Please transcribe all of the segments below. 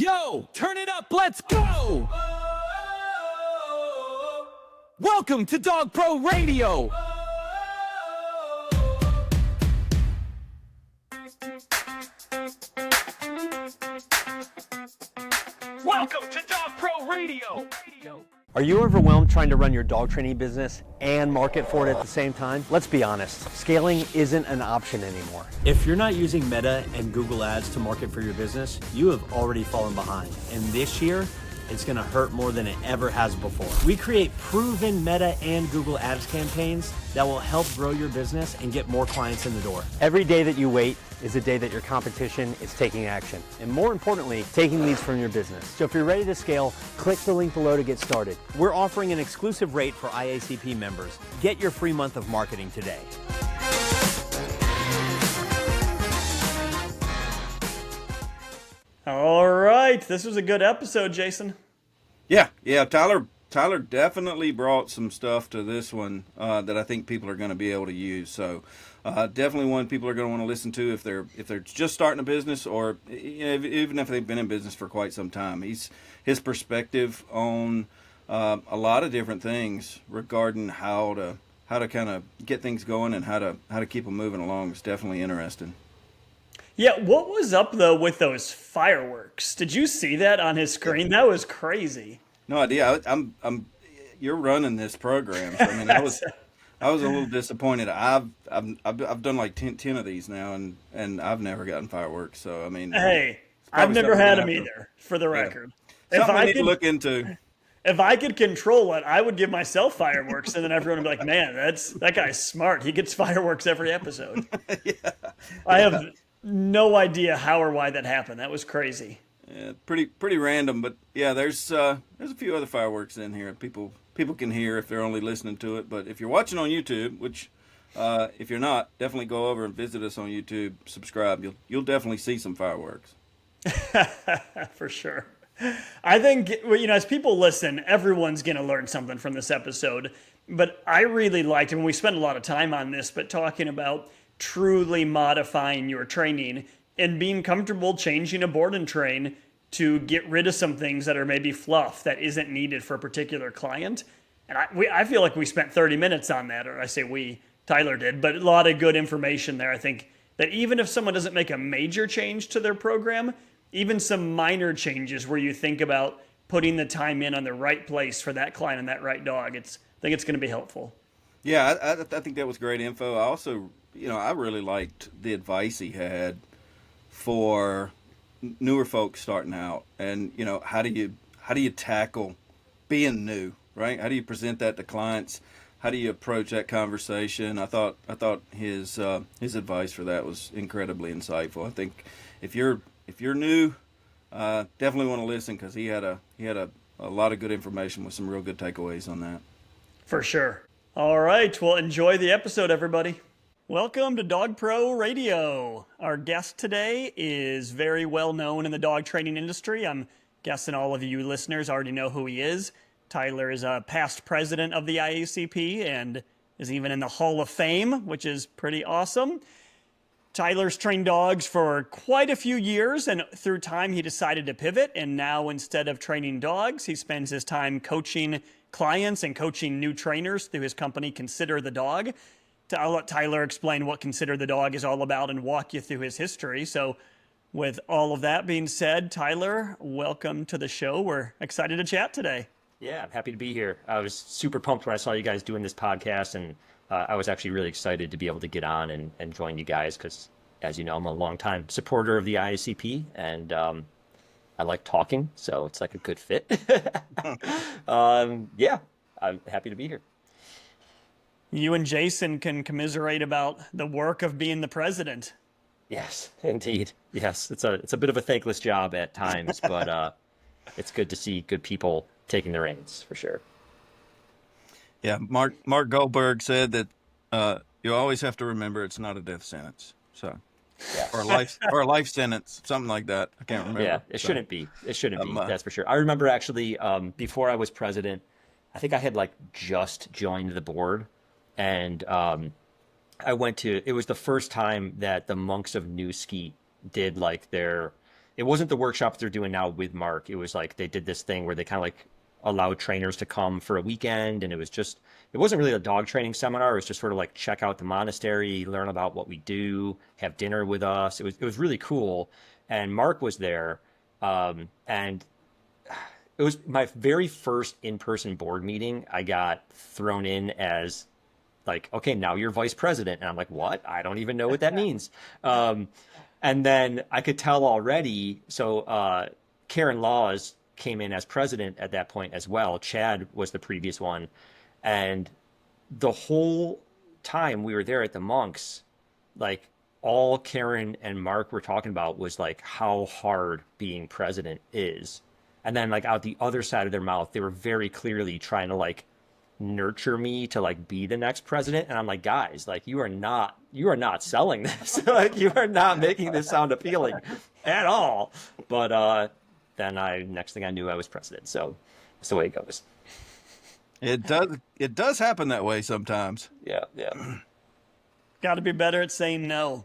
Yo, turn it up, let's go! Welcome to Dog Pro Radio! Welcome to Dog Pro Radio! Are you overwhelmed trying to run your dog training business and market for it at the same time? Let's be honest, scaling isn't an option anymore. If you're not using Meta and Google Ads to market for your business, you have already fallen behind. And this year, it's gonna hurt more than it ever has before. We create proven Meta and Google Ads campaigns that will help grow your business and get more clients in the door. Every day that you wait is a day that your competition is taking action. And more importantly, taking leads from your business. So if you're ready to scale, click the link below to get started. We're offering an exclusive rate for IACP members. Get your free month of marketing today. All right, this was a good episode, Jason. Yeah. Tyler definitely brought some stuff to this one that I think people are going to be able to use. So definitely one people are going to want to listen to if they're just starting a business, or even if they've been in business for quite some time. His perspective on a lot of different things regarding how to kind of get things going and how to keep them moving along is definitely interesting. Yeah, what was up though with those fireworks? Did you see that on his screen? That was crazy. No idea. You're running this program. So, I mean, I was a little disappointed. I've done like 10 of these now, and I've never gotten fireworks. So I mean, hey, I've never had them either. For the record, something I need to look into. If I could control it, I would give myself fireworks, and then everyone would be like, "Man, that guy's smart. He gets fireworks every episode." Yeah. I have no idea how or why that happened. That was crazy. Yeah, pretty random, but yeah, there's a few other fireworks in here. People can hear if they're only listening to it. But if you're watching on YouTube, which if you're not, definitely go over and visit us on YouTube. Subscribe. You'll definitely see some fireworks. For sure. I think, as people listen, everyone's going to learn something from this episode. But I really liked, and we spent a lot of time on this, but talking about truly modifying your training and being comfortable changing a board and train to get rid of some things that are maybe fluff that isn't needed for a particular client. And I feel like we spent 30 minutes on that, or I say we, Tyler did, but a lot of good information there. I think that even if someone doesn't make a major change to their program, even some minor changes where you think about putting the time in on the right place for that client and that right dog, I think it's going to be helpful. Yeah, I think that was great info. I also, I really liked the advice he had for newer folks starting out, and how do you tackle being new, right? How do you present that to clients? How do you approach that conversation? I thought his advice for that was incredibly insightful. I think if you're new, definitely want to listen, because he had a lot of good information with some real good takeaways on that. For sure. All right, well, enjoy the episode, everybody. Welcome to Dog Pro Radio. Our guest today is very well known in the dog training industry. I'm guessing all of you listeners already know who he is. Tyler is a past president of the IACP and is even in the Hall of Fame, which is pretty awesome. Tyler's trained dogs for quite a few years, and through time he decided to pivot, and now instead of training dogs, he spends his time coaching clients and coaching new trainers through his company, Consider the Dog. I'll let Tyler explain what Consider the Dog is all about and walk you through his history. So with all of that being said, Tyler, welcome to the show. We're excited to chat today. Yeah, I'm happy to be here. I was super pumped when I saw you guys doing this podcast, and I was actually really excited to be able to get on and join you guys because, as you know, I'm a longtime supporter of the IACP, and I like talking, so it's like a good fit. Yeah, I'm happy to be here. You and Jason can commiserate about the work of being the president. Yes, indeed. Yes, it's a bit of a thankless job at times, but it's good to see good people taking the reins for sure. Yeah, Mark Goldberg said that you always have to remember it's not a death sentence. So, yes. or a life sentence, something like that. I can't remember. Yeah, it shouldn't be. It shouldn't be. That's for sure. I remember actually before I was president, I think I had just joined the board, and I went to. It was the first time that the monks of New Skeet did their it wasn't the workshop they're doing now with Mark. It was like they did this thing where they kind of like allowed trainers to come for a weekend, and it wasn't really a dog training seminar. It was just sort of like check out the monastery, learn about what we do, have dinner with us. It was really cool, and Mark was there, and it was my very first in-person board meeting. I got thrown in as like, okay, now you're vice president. And I'm like, what? I don't even know what that means. And then I could tell already. So Karen Laws came in as president at that point as well. Chad was the previous one. And the whole time we were there at the Monks, like all Karen and Mark were talking about was like how hard being president is. And then like out the other side of their mouth, they were very clearly trying to like nurture me to like be the next president. And I'm like, guys, like you are not selling this. Like you are not making this sound appealing at all. But then next thing I knew I was president. So that's the way it goes. It does happen that way sometimes. Yeah. Got to be better at saying no.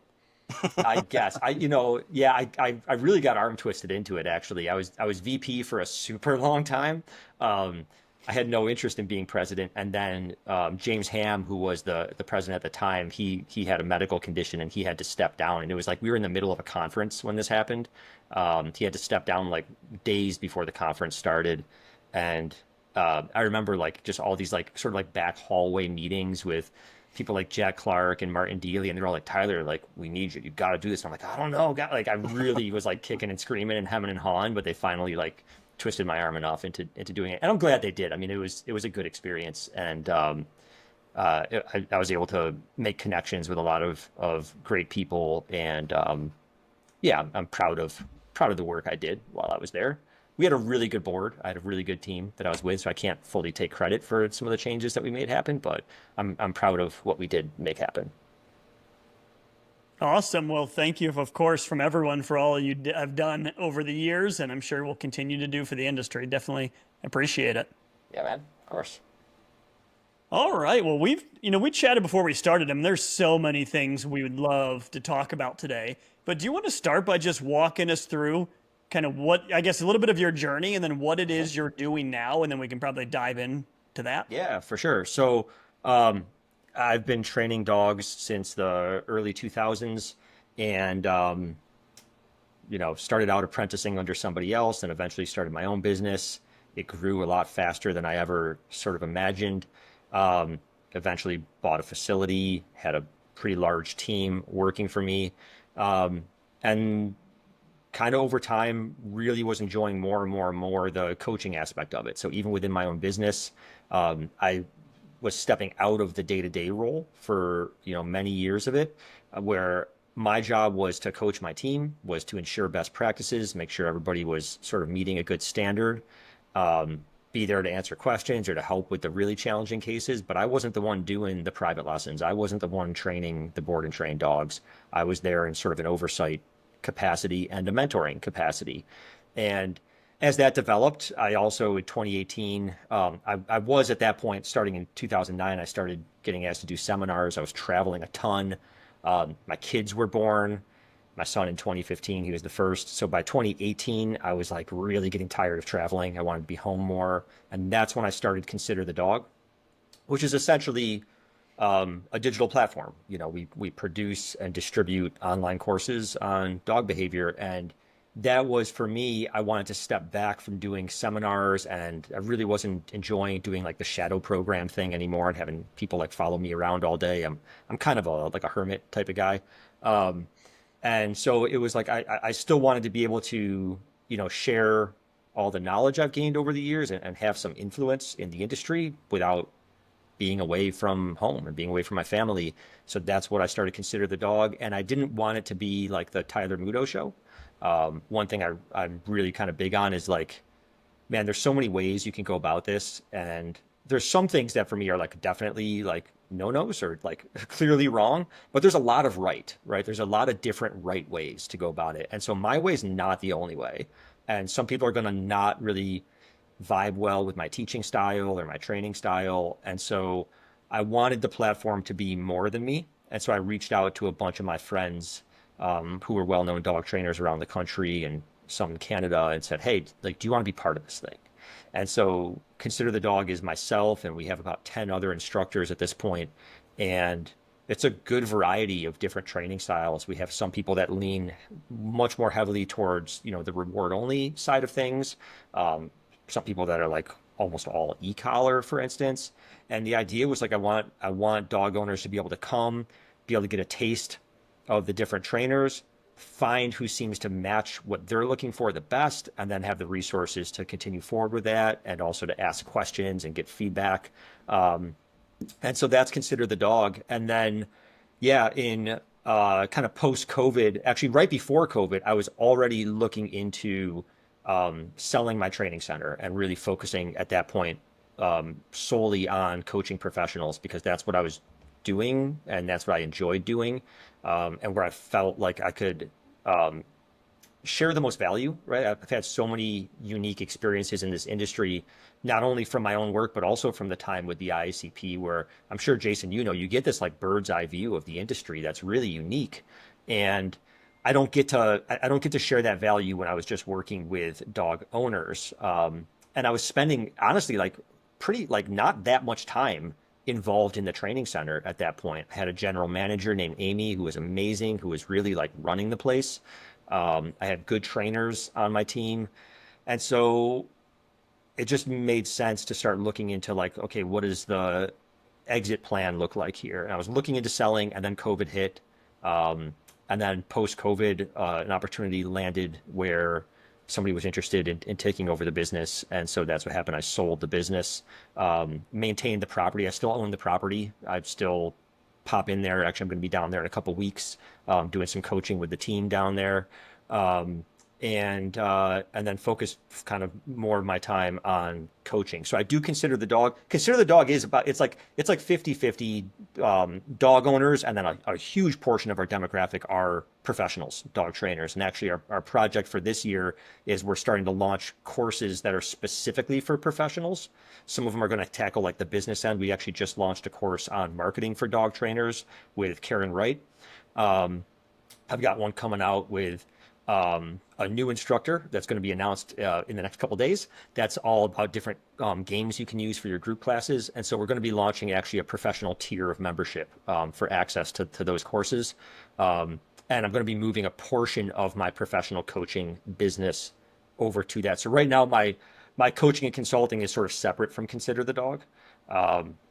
I guess I really got arm twisted into it. Actually, I was VP for a super long time. I had no interest in being president, and then James Ham, who was the president at the time, he had a medical condition and he had to step down. And it was like we were in the middle of a conference when this happened. He had to step down like days before the conference started, and I remember like just all these like sort of like back hallway meetings with people like Jack Clark and Martin Dealey, and they're all like, Tyler, like, we need you. You got to do this. And I'm like, I don't know. God, like, I really was like kicking and screaming and hemming and hawing, but they finally like twisted my arm enough into doing it. And I'm glad they did. I mean, it was a good experience. And I was able to make connections with a lot of great people. And yeah, I'm proud of the work I did while I was there. We had a really good board. I had a really good team that I was with, so I can't fully take credit for some of the changes that we made happen, but I'm proud of what we did make happen. Awesome. Well, thank you, of course, from everyone for all you have done over the years, and I'm sure we'll continue to do for the industry. Definitely appreciate it. Yeah, man. Of course. All right. Well, we chatted before we started. I mean, there's so many things we would love to talk about today, but do you want to start by just walking us through kind of what, I guess, a little bit of your journey and then what it is you're doing now, and then we can probably dive into that. Yeah, for sure. So I've been training dogs since the early 2000s, and started out apprenticing under somebody else and eventually started my own business. It grew a lot faster than I ever sort of imagined. Eventually bought a facility, had a pretty large team working for me, and kind of over time really was enjoying more and more the coaching aspect of it. So even within my own business, I was stepping out of the day-to-day role for many years of it, where my job was to coach my team, was to ensure best practices, make sure everybody was sort of meeting a good standard, be there to answer questions or to help with the really challenging cases. But I wasn't the one doing the private lessons. I wasn't the one training the board and trained dogs. I was there in sort of an oversight capacity and a mentoring capacity. And as that developed, I also in 2018, I was at that point, starting in 2009, I started getting asked to do seminars. I was traveling a ton. My kids were born. My son in 2015, he was the first. So by 2018, I was like really getting tired of traveling. I wanted to be home more. And that's when I started Consider the Dog, which is essentially a digital platform. We produce and distribute online courses on dog behavior. And that was, for me, I wanted to step back from doing seminars, and I really wasn't enjoying doing like the shadow program thing anymore and having people like follow me around all day. I'm kind of like a hermit type of guy. And so it was like, I still wanted to be able to, share all the knowledge I've gained over the years and have some influence in the industry without being away from home and being away from my family. So that's what I started Consider the Dog. And I didn't want it to be like the Tyler Muto show. One thing I'm really kind of big on is like, man, there's so many ways you can go about this. And there's some things that for me are like definitely like no-nos or like clearly wrong, but there's a lot of right? There's a lot of different right ways to go about it. And so my way is not the only way. And some people are going to not really vibe well with my teaching style or my training style. And so I wanted the platform to be more than me. And so I reached out to a bunch of my friends who were well-known dog trainers around the country and some in Canada and said, hey, like, do you want to be part of this thing? And so Consider the Dog is myself, and we have about 10 other instructors at this point. And it's a good variety of different training styles. We have some people that lean much more heavily towards, the reward only side of things. Some people that are like almost all e-collar, for instance. And the idea was like, I want dog owners to be able to come, be able to get a taste of the different trainers, find who seems to match what they're looking for the best, and then have the resources to continue forward with that, and also to ask questions and get feedback. And so that's Consider the Dog. And then, yeah, in kind of post-COVID, actually right before COVID, I was already looking into selling my training center and really focusing at that point solely on coaching professionals, because that's what I was doing and that's what I enjoyed doing, and where I felt like I could share the most value, right? I've had so many unique experiences in this industry, not only from my own work, but also from the time with the IACP, where I'm sure, Jason, you get this like bird's eye view of the industry that's really unique. And I don't get to share that value when I was just working with dog owners. And I was spending, honestly, like pretty, like not that much time involved in the training center at that point. I had a general manager named Amy who was amazing, who was really like running the place. I had good trainers on my team. And so it just made sense to start looking into like, okay, what does the exit plan look like here? And I was looking into selling, and then COVID hit. And then post-COVID, an opportunity landed where somebody was interested in taking over the business. And so that's what happened. I sold the business, maintained the property. I still own the property. I'd still pop in there. Actually, I'm going to be down there in a couple of weeks, doing some coaching with the team down there. And then focus kind of more of my time on coaching. So I do Consider the Dog. Consider the Dog is about, it's like 50-50 dog owners, and then a huge portion of our demographic are professionals, dog trainers. And actually our project for this year is we're starting to launch courses that are specifically for professionals. Some of them are going to tackle like the business end. We actually just launched a course on marketing for dog trainers with Karen Wright. I've got one coming out with a new instructor that's going to be announced in the next couple of days. That's all about different games you can use for your group classes. And so we're going to be launching actually a professional tier of membership for access to those courses. And I'm going to be moving a portion of my professional coaching business over to that. So right now, my coaching and consulting is sort of separate from Consider the Dog.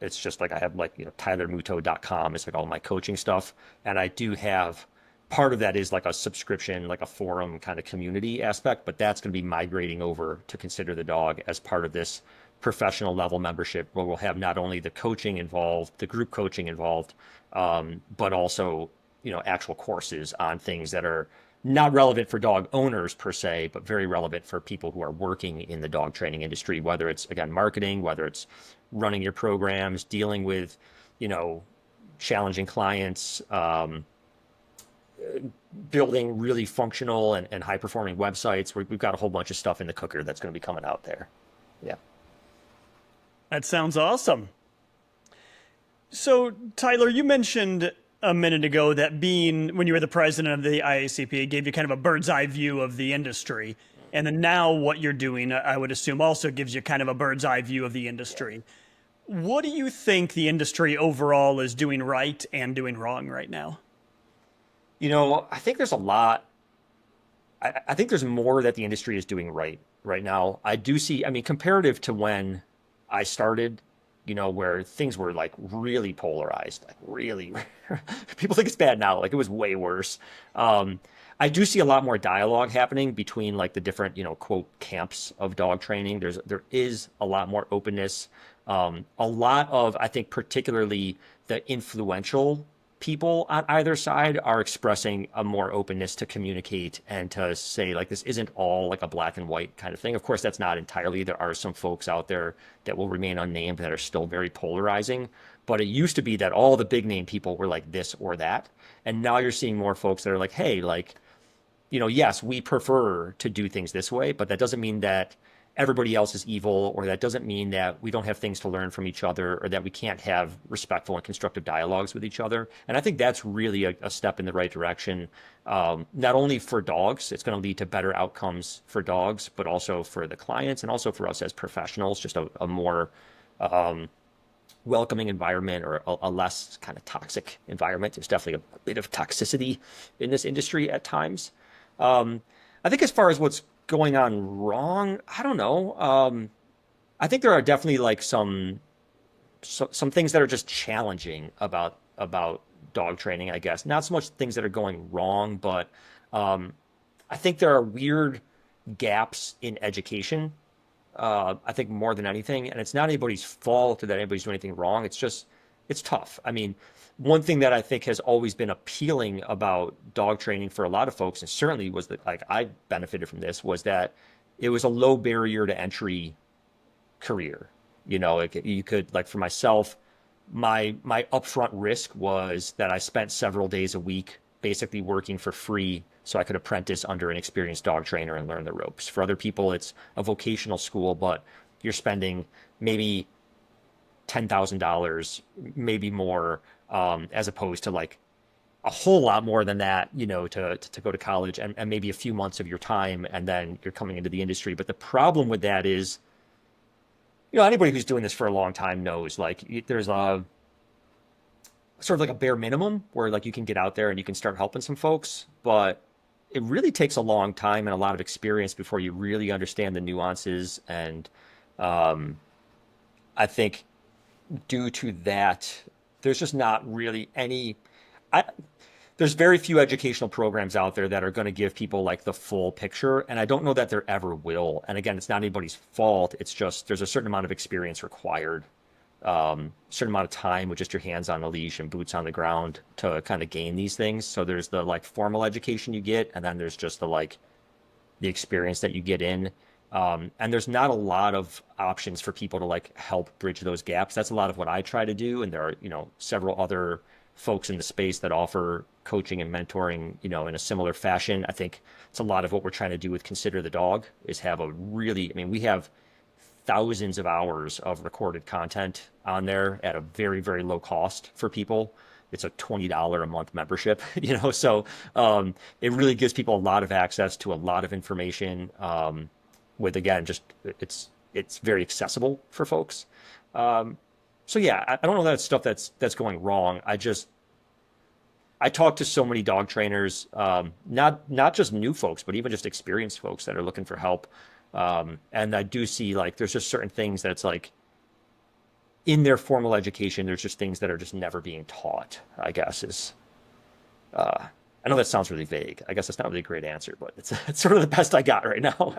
It's just like I have like, tylermuto.com. It's like all my coaching stuff. And I do have part of that is like a subscription, like a forum kind of community aspect, but that's going to be migrating over to Consider the Dog as part of this professional level membership, where we'll have not only the coaching involved, the group coaching involved, but also, actual courses on things that are not relevant for dog owners per se, but very relevant for people who are working in the dog training industry, whether it's, again, marketing, whether it's running your programs, dealing with, challenging clients, building really functional and high performing websites. We've got a whole bunch of stuff in the cooker that's going to be coming out there. Yeah. That sounds awesome. So, Tyler, you mentioned a minute ago that when you were the president of the IACP, it gave you kind of a bird's eye view of the industry. And then now what you're doing, I would assume, also gives you kind of a bird's eye view of the industry. What do you think the industry overall is doing right and doing wrong right now? I think there's a lot. I think there's more that the industry is doing right now. I do see, comparative to when I started, where things were like really polarized, like really, people think it's bad now. Like it was way worse. I do see a lot more dialogue happening between like the different, quote, camps of dog training. There is a lot more openness. A lot of, I think, particularly the influential people on either side are expressing a more openness to communicate and to say like this isn't all like a black and white kind of thing. Of course, that's not entirely. There are some folks out there that will remain unnamed that are still very polarizing. But it used to be that all the big name people were like this or that. And now you're seeing more folks that are like, hey, like, yes, we prefer to do things this way, but that doesn't mean that everybody else is evil, or that doesn't mean that we don't have things to learn from each other, or that we can't have respectful and constructive dialogues with each other. And I think that's really a step in the right direction. Not only for dogs, it's going to lead to better outcomes for dogs, but also for the clients and also for us as professionals, just a more welcoming environment, or a less kind of toxic environment. There's definitely a bit of toxicity in this industry at times. I think as far as what's going on wrong, I don't know. I think there are definitely like some things that are just challenging about dog training, I guess. Not so much things that are going wrong, but I think there are weird gaps in education. I think more than anything, and it's not anybody's fault or that anybody's doing anything wrong. It's just, it's tough. I mean, one thing that I think has always been appealing about dog training for a lot of folks, and certainly was that, like, I benefited from this, was that it was a low barrier to entry career. You know, you could, like, for myself, my upfront risk was that I spent several days a week basically working for free so I could apprentice under an experienced dog trainer and learn the ropes. For other people, it's a vocational school, but you're spending maybe $10,000, maybe more, as opposed to like a whole lot more than that, you know, to go to college and maybe a few months of your time, and then you're coming into the industry. But the problem with that is, you know, anybody who's doing this for a long time knows, like, there's a sort of like a bare minimum where like you can get out there and you can start helping some folks, but it really takes a long time and a lot of experience before you really understand the nuances. And I think due to that, there's just not really any, there's very few educational programs out there that are going to give people like the full picture. And I don't know that there ever will. And again, it's not anybody's fault. It's just, there's a certain amount of experience required, certain amount of time with just your hands on a leash and boots on the ground to kind of gain these things. So there's the like formal education you get, and then there's just the like the experience that you get in. And there's not a lot of options for people to like help bridge those gaps. That's a lot of what I try to do. And there are, you know, several other folks in the space that offer coaching and mentoring, you know, in a similar fashion. I think it's a lot of what we're trying to do with Consider the Dog, is have a really, I mean, we have thousands of hours of recorded content on there at a very, very low cost for people. It's a $20 a month membership, you know, so it really gives people a lot of access to a lot of information. With, again, just it's very accessible for folks. So yeah, I don't know that stuff that's going wrong. I talk to so many dog trainers, not just new folks, but even just experienced folks that are looking for help. And I do see like there's just certain things that's like in their formal education, there's just things that are just never being taught, I guess is. I know that sounds really vague. I guess that's not really a great answer, but it's sort of the best I got right now.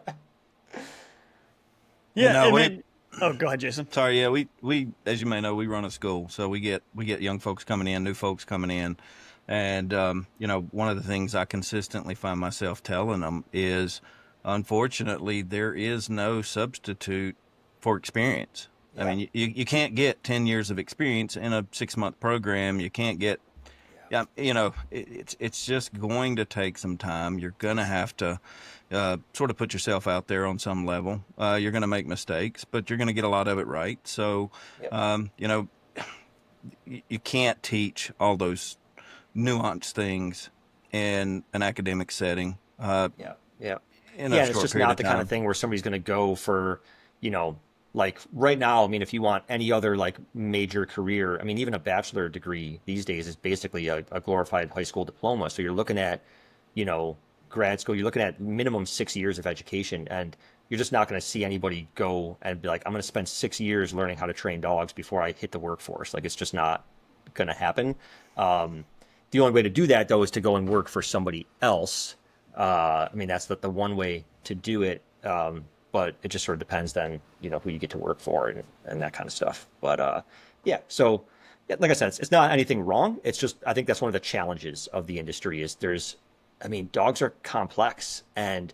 Yeah. You know, Oh, go ahead, Jason. Sorry, yeah, we as you may know, we run a school, so we get young folks coming in, new folks coming in, and you know, one of the things I consistently find myself telling them is, unfortunately, there is no substitute for experience. Yeah. I mean, you can't get 10 years of experience in a 6-month program. You can't get, you know, it's just going to take some time. You're going to have to sort of put yourself out there on some level. You're going to make mistakes, but you're going to get a lot of it right. So, you know, you can't teach all those nuanced things in an academic setting. It's just not the kind of thing where somebody's going to go for, you know, like right now, I mean, if you want any other like major career, I mean, even a bachelor degree these days is basically a glorified high school diploma. So you're looking at, you know, grad school, you're looking at minimum 6 years of education, and you're just not going to see anybody go and be like, I'm going to spend 6 years learning how to train dogs before I hit the workforce. Like, it's just not going to happen. The only way to do that, though, is to go and work for somebody else. I mean, that's the one way to do it. But it just sort of depends then, you know, who you get to work for and that kind of stuff. But so like I said, it's not anything wrong. It's just, I think that's one of the challenges of the industry is I mean, dogs are complex, and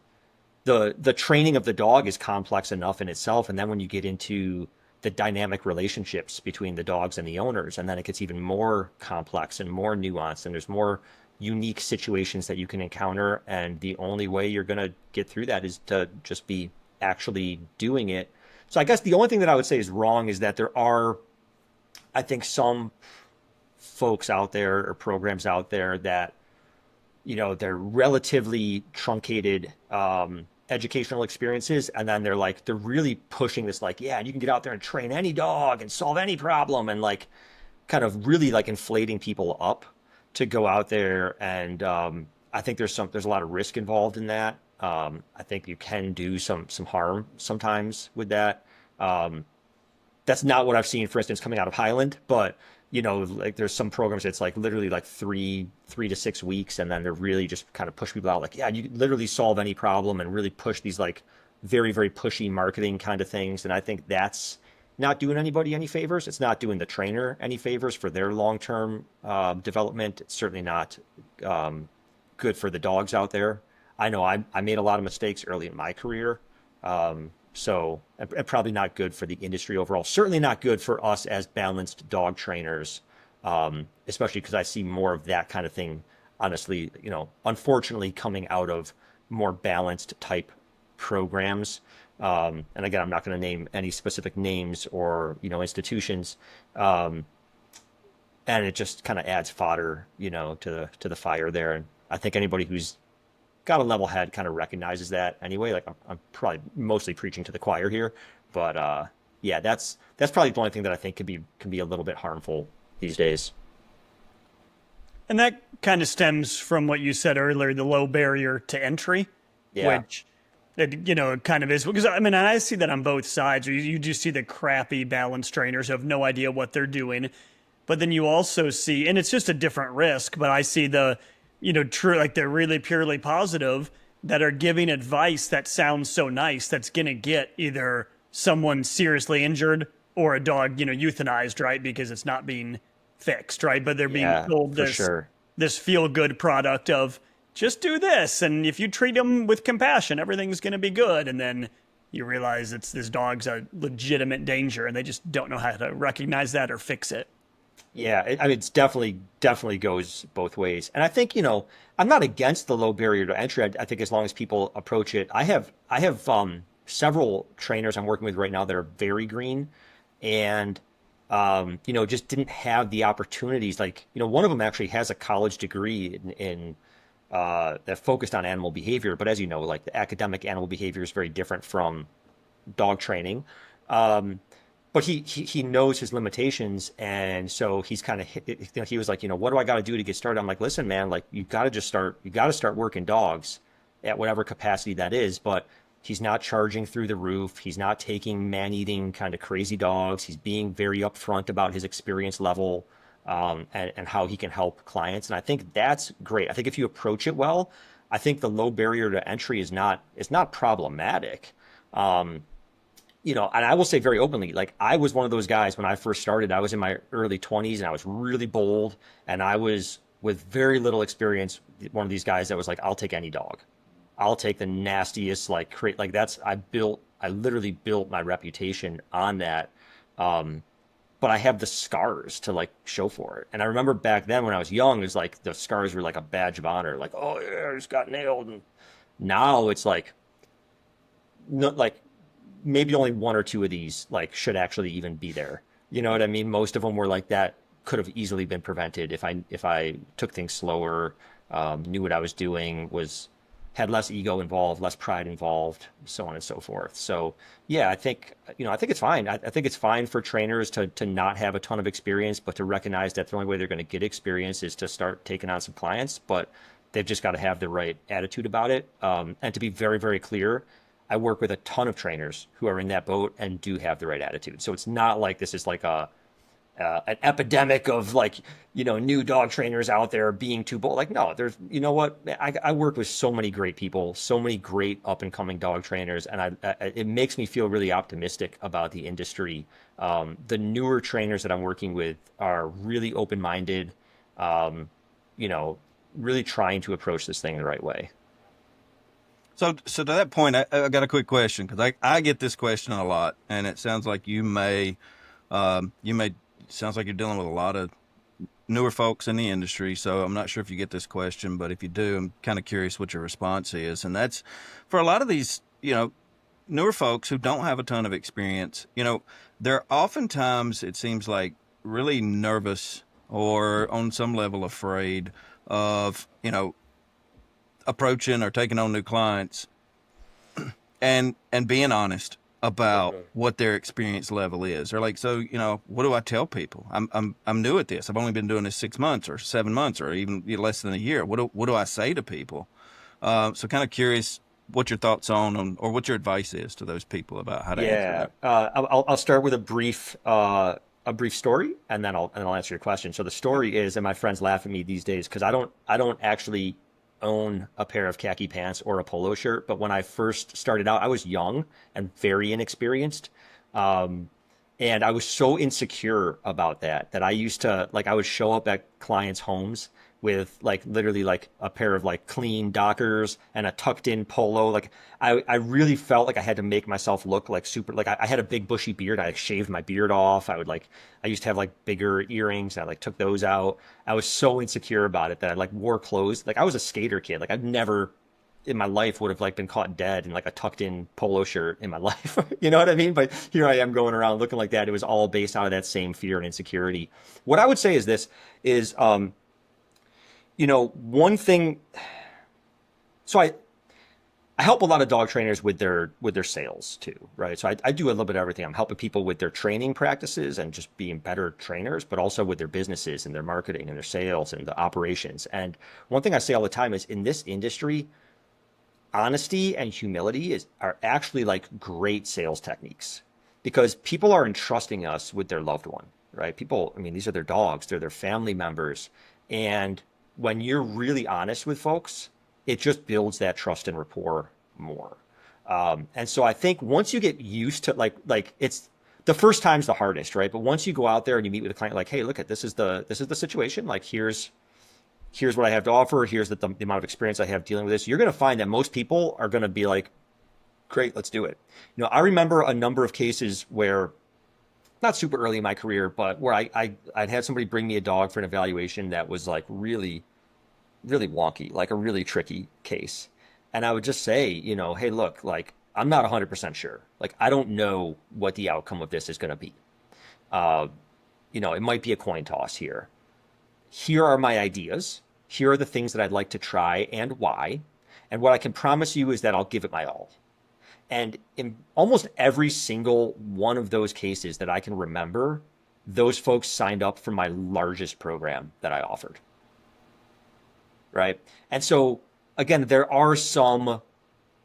the training of the dog is complex enough in itself. And then when you get into the dynamic relationships between the dogs and the owners, and then it gets even more complex and more nuanced, and there's more unique situations that you can encounter. And the only way you're going to get through that is to just be actually doing it. So I guess the only thing that I would say is wrong is that there are, I think, some folks out there or programs out there that, they're relatively truncated educational experiences, and then they're really pushing this, like, yeah, you can get out there and train any dog and solve any problem, and like kind of really like inflating people up to go out there. And I think there's a lot of risk involved in that. I think you can do some harm sometimes with that. That's not what I've seen, for instance, coming out of Highland, but like there's some programs that's like literally like 3 to 6 weeks, and then they're really just kind of push people out, like, yeah, you literally solve any problem, and really push these like very, very pushy marketing kind of things. And I think that's not doing anybody any favors. It's not doing the trainer any favors for their long-term development. It's certainly not good for the dogs out there. I know I made a lot of mistakes early in my career. So and probably not good for the industry overall. Certainly not good for us as balanced dog trainers, especially because I see more of that kind of thing, honestly, unfortunately coming out of more balanced type programs. And again, I'm not going to name any specific names or, institutions. And it just kind of adds fodder, to the fire there. And I think anybody who's got a level head kind of recognizes that anyway. Like I'm probably mostly preaching to the choir here, but yeah, that's probably the only thing that I think can be a little bit harmful these days. And that kind of stems from what you said earlier, the low barrier to entry, which it kind of is, because I mean, I see that on both sides. You just see the crappy balance trainers who have no idea what they're doing, but then you also see, and it's just a different risk, but I see the true, like they're really purely positive, that are giving advice that sounds so nice that's going to get either someone seriously injured or a dog, euthanized, right? Because it's not being fixed, right? But they're being told this feel-good product of just do this, and if you treat them with compassion, everything's going to be good. And then you realize this dog's a legitimate danger, and they just don't know how to recognize that or fix it. Yeah, I mean, it's definitely goes both ways. And I think, I'm not against the low barrier to entry. I think as long as people approach it, I have several trainers I'm working with right now that are very green and, just didn't have the opportunities. Like, one of them actually has a college degree in that focused on animal behavior. But as you know, like the academic animal behavior is very different from dog training. But he knows his limitations, and so he's kind of he was like, what do I got to do to get started? I'm like, listen, man, like you got to start working dogs at whatever capacity that is. But he's not charging through the roof. He's not taking man-eating kind of crazy dogs. He's being very upfront about his experience level and how he can help clients. And I think that's great. I think if you approach it well, I think the low barrier to entry is not problematic. And I will say very openly, like I was one of those guys when I first started. I was in my early 20s and I was really bold, and I was, with very little experience, one of these guys that was like, I'll take any dog. I'll take the nastiest, I literally built my reputation on that. But I have the scars to like show for it. And I remember back then when I was young, it was like the scars were like a badge of honor. Like, oh yeah, I just got nailed. And now it's like, not like, maybe only one or two of these like should actually even be there. You know what I mean? Most of them were like that could have easily been prevented if I took things slower, knew what I was doing, had less ego involved, less pride involved, so on and so forth. So yeah, I think it's fine. I think it's fine for trainers to not have a ton of experience, but to recognize that the only way they're going to get experience is to start taking on some clients, but they've just got to have the right attitude about it. And to be very, very clear, I work with a ton of trainers who are in that boat and do have the right attitude. So it's not like this is like an epidemic of new dog trainers out there being too bold. Like, no, there's, I work with so many great people, so many great up and coming dog trainers. And it makes me feel really optimistic about the industry. The newer trainers that I'm working with are really open-minded, really trying to approach this thing the right way. So to that point, I got a quick question, because I get this question a lot, and it sounds like sounds like you're dealing with a lot of newer folks in the industry. So I'm not sure if you get this question, but if you do, I'm kind of curious what your response is. And that's for a lot of these, newer folks who don't have a ton of experience, they're oftentimes, it seems like, really nervous or on some level afraid of, approaching or taking on new clients and being honest about what their experience level is. They're like, so, what do I tell people? I'm new at this. I've only been doing this 6 months or 7 months or even less than a year. What do I say to people? So kind of curious what your thoughts or what your advice is to those people about how to answer Yeah, that. I'll start with a brief story, and then I'll answer your question. So the story is, and my friends laugh at me these days because I don't actually own a pair of khaki pants or a polo shirt. But when I first started out, I was young and very inexperienced. And I was so insecure about that I used to, like, I would show up at clients' homes with like literally like a pair of like clean Dockers and a tucked in polo. Like I really felt like I had to make myself look like super, like I had a big bushy beard. I shaved my beard off. I used to have like bigger earrings. I like took those out. I was so insecure about it that I like wore clothes. Like I was a skater kid. Like I've never in my life would have like been caught dead in like a tucked in polo shirt in my life. You know what I mean? But here I am going around looking like that. It was all based out of that same fear and insecurity. What I would say is this is, one thing. So I help a lot of dog trainers with their sales too, right? So I do a little bit of everything. I'm helping people with their training practices and just being better trainers, but also with their businesses and their marketing and their sales and the operations. And one thing I say all the time is in this industry, honesty and humility are actually like great sales techniques because people are entrusting us with their loved one, right? People, I mean, these are their dogs, they're their family members. And when you're really honest with folks, it just builds that trust and rapport more. And so I think once you get used to like it's the first time's the hardest, right? But once you go out there and you meet with a client, like, hey, look at this is the situation. Like here's what I have to offer. Here's the amount of experience I have dealing with this. You're going to find that most people are going to be like, great, let's do it. I remember a number of cases where, not super early in my career, but where I'd had somebody bring me a dog for an evaluation that was like really, really wonky, like a really tricky case. And I would just say, hey, look, like, I'm not 100% sure. Like, I don't know what the outcome of this is going to be. It might be a coin toss here. Here are my ideas. Here are the things that I'd like to try and why. And what I can promise you is that I'll give it my all. And in almost every single one of those cases that I can remember, those folks signed up for my largest program that I offered. Right? And so, again, there are some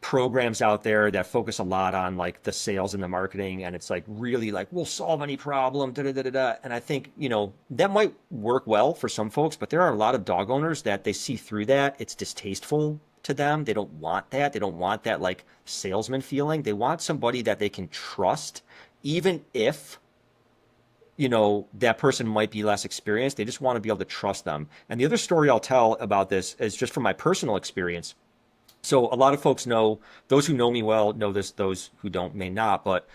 programs out there that focus a lot on like the sales and the marketing, and it's like really like we'll solve any problem, da da da da da. And I think that might work well for some folks, but there are a lot of dog owners that they see through that. It's distasteful to them. They don't want that. They don't want that like salesman feeling. They want somebody that they can trust, even if that person might be less experienced. They just want to be able to trust them. And the other story I'll tell about this is just from my personal experience. So a lot of folks know, those who know me well know this, those who don't may not. But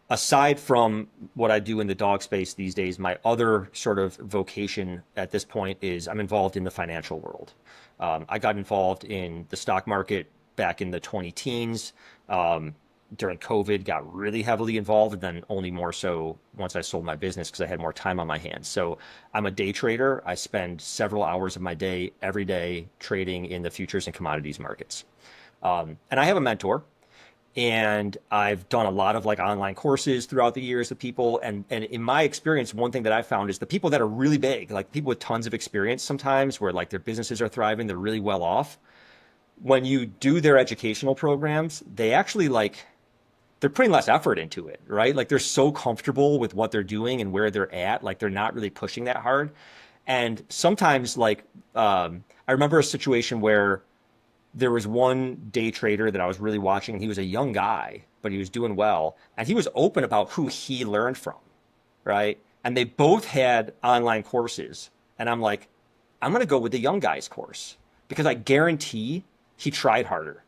aside from what I do in the dog space these days, my other sort of vocation at this point is I'm involved in the financial world. I got involved in the stock market back in the 20-teens. During COVID, got really heavily involved, and then only more so once I sold my business because I had more time on my hands. So I'm a day trader. I spend several hours of my day every day trading in the futures and commodities markets. And I have a mentor, and I've done a lot of like online courses throughout the years with people. And in my experience, one thing that I found is the people that are really big, like people with tons of experience sometimes where like their businesses are thriving, they're really well off. When you do their educational programs, they actually they're putting less effort into it, right? Like they're so comfortable with what they're doing and where they're at, like they're not really pushing that hard. And sometimes I remember a situation where there was one day trader that I was really watching, and he was a young guy, but he was doing well. And he was open about who he learned from, right? And they both had online courses. And I'm like, I'm going to go with the young guy's course because I guarantee he tried harder.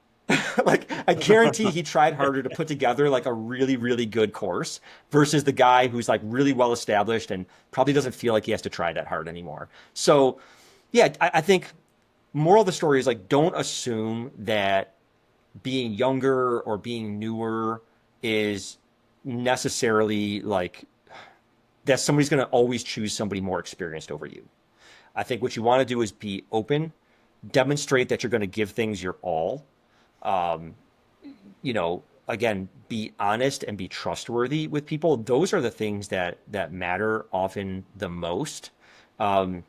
Like I guarantee he tried harder to put together like a really, really good course versus the guy who's like really well established and probably doesn't feel like he has to try that hard anymore. So yeah, I think moral of the story is like, don't assume that being younger or being newer is necessarily like that somebody's going to always choose somebody more experienced over you. I think what you want to do is be open, demonstrate that you're going to give things your all. Um, Again, be honest and be trustworthy with people. Those are the things that matter often the most. Um,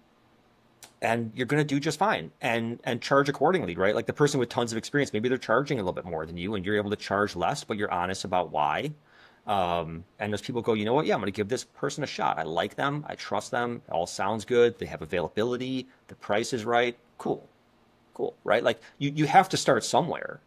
and you're going to do just fine and charge accordingly, right? Like the person with tons of experience, maybe they're charging a little bit more than you and you're able to charge less, but you're honest about why. And those people go, you know what? Yeah, I'm going to give this person a shot. I like them. I trust them. It all sounds good. They have availability. The price is right. Cool. Cool. Right? Like you have to start somewhere.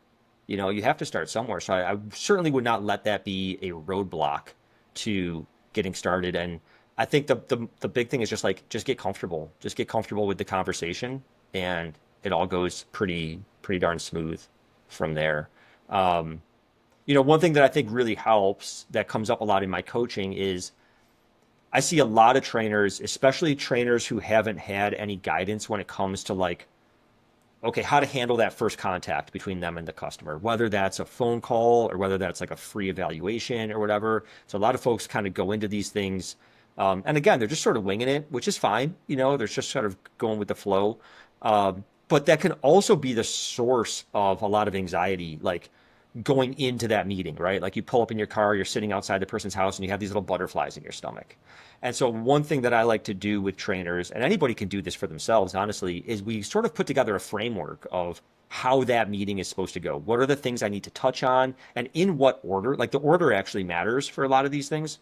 You have to start somewhere. So I certainly would not let that be a roadblock to getting started. And I think the big thing is just get comfortable. Just get comfortable with the conversation, and it all goes pretty darn smooth from there. One thing that I think really helps that comes up a lot in my coaching is I see a lot of trainers, especially trainers who haven't had any guidance when it comes to like, okay, how to handle that first contact between them and the customer, whether that's a phone call or whether that's like a free evaluation or whatever. So a lot of folks kind of go into these things. And again, they're just sort of winging it, which is fine. They're just sort of going with the flow. But that can also be the source of a lot of anxiety, like going into that meeting, right? Like you pull up in your car, you're sitting outside the person's house and you have these little butterflies in your stomach. And so one thing that I like to do with trainers, and anybody can do this for themselves, honestly, is we sort of put together a framework of how that meeting is supposed to go. What are the things I need to touch on and in what order? Like the order actually matters for a lot of these things.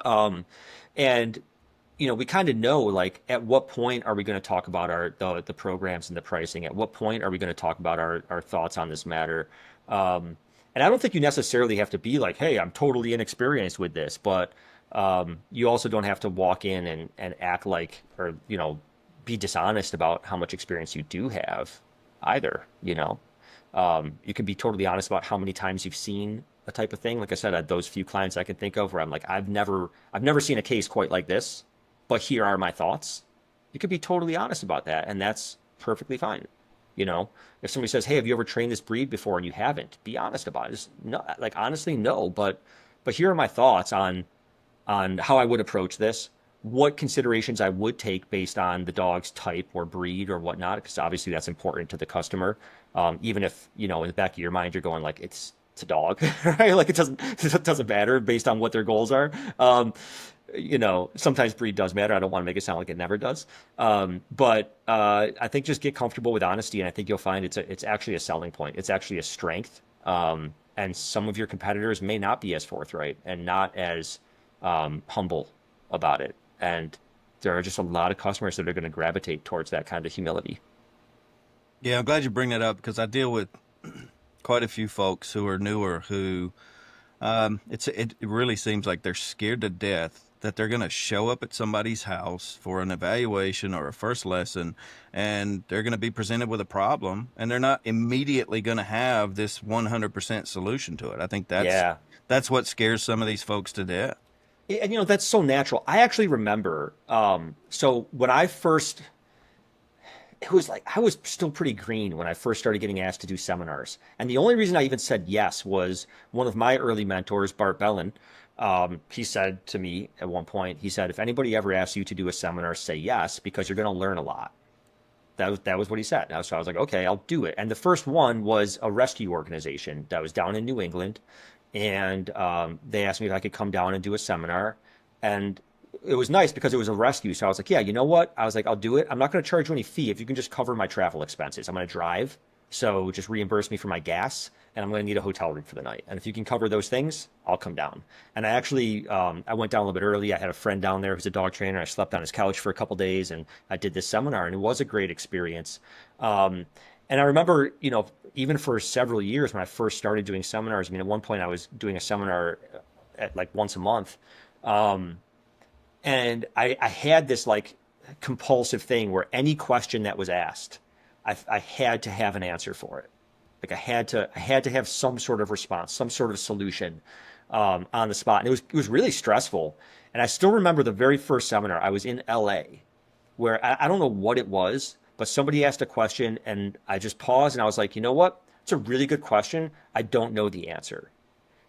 And we kind of know like at what point are we going to talk about the programs and the pricing? At what point are we going to talk about our thoughts on this matter? And I don't think you necessarily have to be like, hey, I'm totally inexperienced with this, but you also don't have to walk in and act like, or, be dishonest about how much experience you do have either. You can be totally honest about how many times you've seen a type of thing. Like I said, I had those few clients I can think of where I'm like, I've never seen a case quite like this, but here are my thoughts. You could be totally honest about that. And that's perfectly fine. If somebody says, hey, have you ever trained this breed before? And you haven't, be honest about it. Just no, like, honestly, no, but here are my thoughts on how I would approach this, what considerations I would take based on the dog's type or breed or whatnot, because obviously that's important to the customer. Even if, in the back of your mind, you're going like, it's a dog, right? Like it doesn't matter based on what their goals are. Sometimes breed does matter. I don't want to make it sound like it never does. But I think just get comfortable with honesty. And I think you'll find it's actually a selling point. It's actually a strength. And some of your competitors may not be as forthright and not as humble about it. And there are just a lot of customers that are going to gravitate towards that kind of humility. Yeah, I'm glad you bring that up because I deal with quite a few folks who are newer who it really seems like they're scared to death that they're going to show up at somebody's house for an evaluation or a first lesson and they're going to be presented with a problem and they're not immediately going to have this 100% solution to it. I think that's what scares some of these folks to death. And that's so natural. I actually remember, so when it was like, I was still pretty green when I first started getting asked to do seminars. And the only reason I even said yes was one of my early mentors, Bart Bellin. He said to me at one point, he said, if anybody ever asks you to do a seminar, say yes, because you're going to learn a lot. That was what he said. So I was like, okay, I'll do it. And the first one was a rescue organization that was down in New England. And they asked me if I could come down and do a seminar. And it was nice because it was a rescue. So I was like, yeah, you know what? I was like, I'll do it. I'm not going to charge you any fee if you can just cover my travel expenses. I'm going to drive. So just reimburse me for my gas. And I'm going to need a hotel room for the night. And if you can cover those things, I'll come down. And I actually, I went down a little bit early. I had a friend down there who's a dog trainer. I slept on his couch for a couple days and I did this seminar and it was a great experience. And I remember, even for several years when I first started doing seminars, at one point I was doing a seminar at like once a month. And I had this like compulsive thing where any question that was asked, I had to have an answer for it. Like I had to have some sort of response, some sort of solution on the spot. And it was really stressful. And I still remember the very first seminar I was in LA where I don't know what it was, but somebody asked a question and I just paused and I was like, you know what? It's a really good question. I don't know the answer.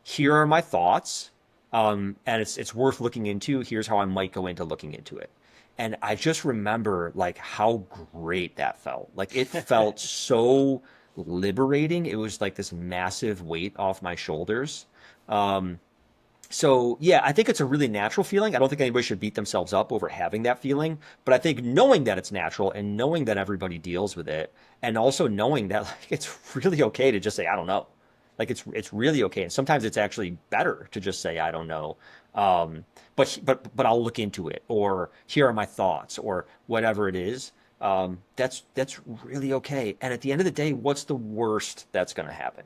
here are my thoughts, and it's worth looking into. Here's how I might go into looking into it. And I just remember like how great that felt. Like it felt so liberating. It was like this massive weight off my shoulders. Um, so yeah, I think it's a really natural feeling. I don't think anybody should beat themselves up over having that feeling, but I think knowing that it's natural and knowing that everybody deals with it, and also knowing that like it's really okay to just say I don't know. Like it's really okay, and sometimes it's actually better to just say I don't know. Um, but I'll look into it, or here are my thoughts, or whatever it is. That's really okay. And at the end of the day, what's the worst that's going to happen?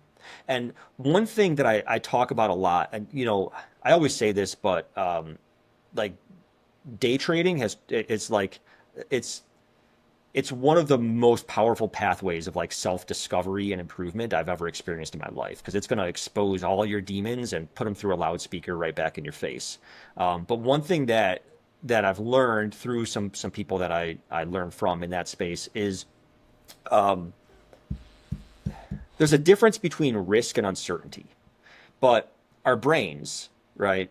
And one thing that I talk about a lot, and I always say this, but like day trading it's like it's it's one of the most powerful pathways of like self-discovery and improvement I've ever experienced in my life, because it's going to expose all your demons and put them through a loudspeaker right back in your face. But one thing that I've learned through some people that I learned from in that space is um, there's a difference between risk and uncertainty. But our brains, right?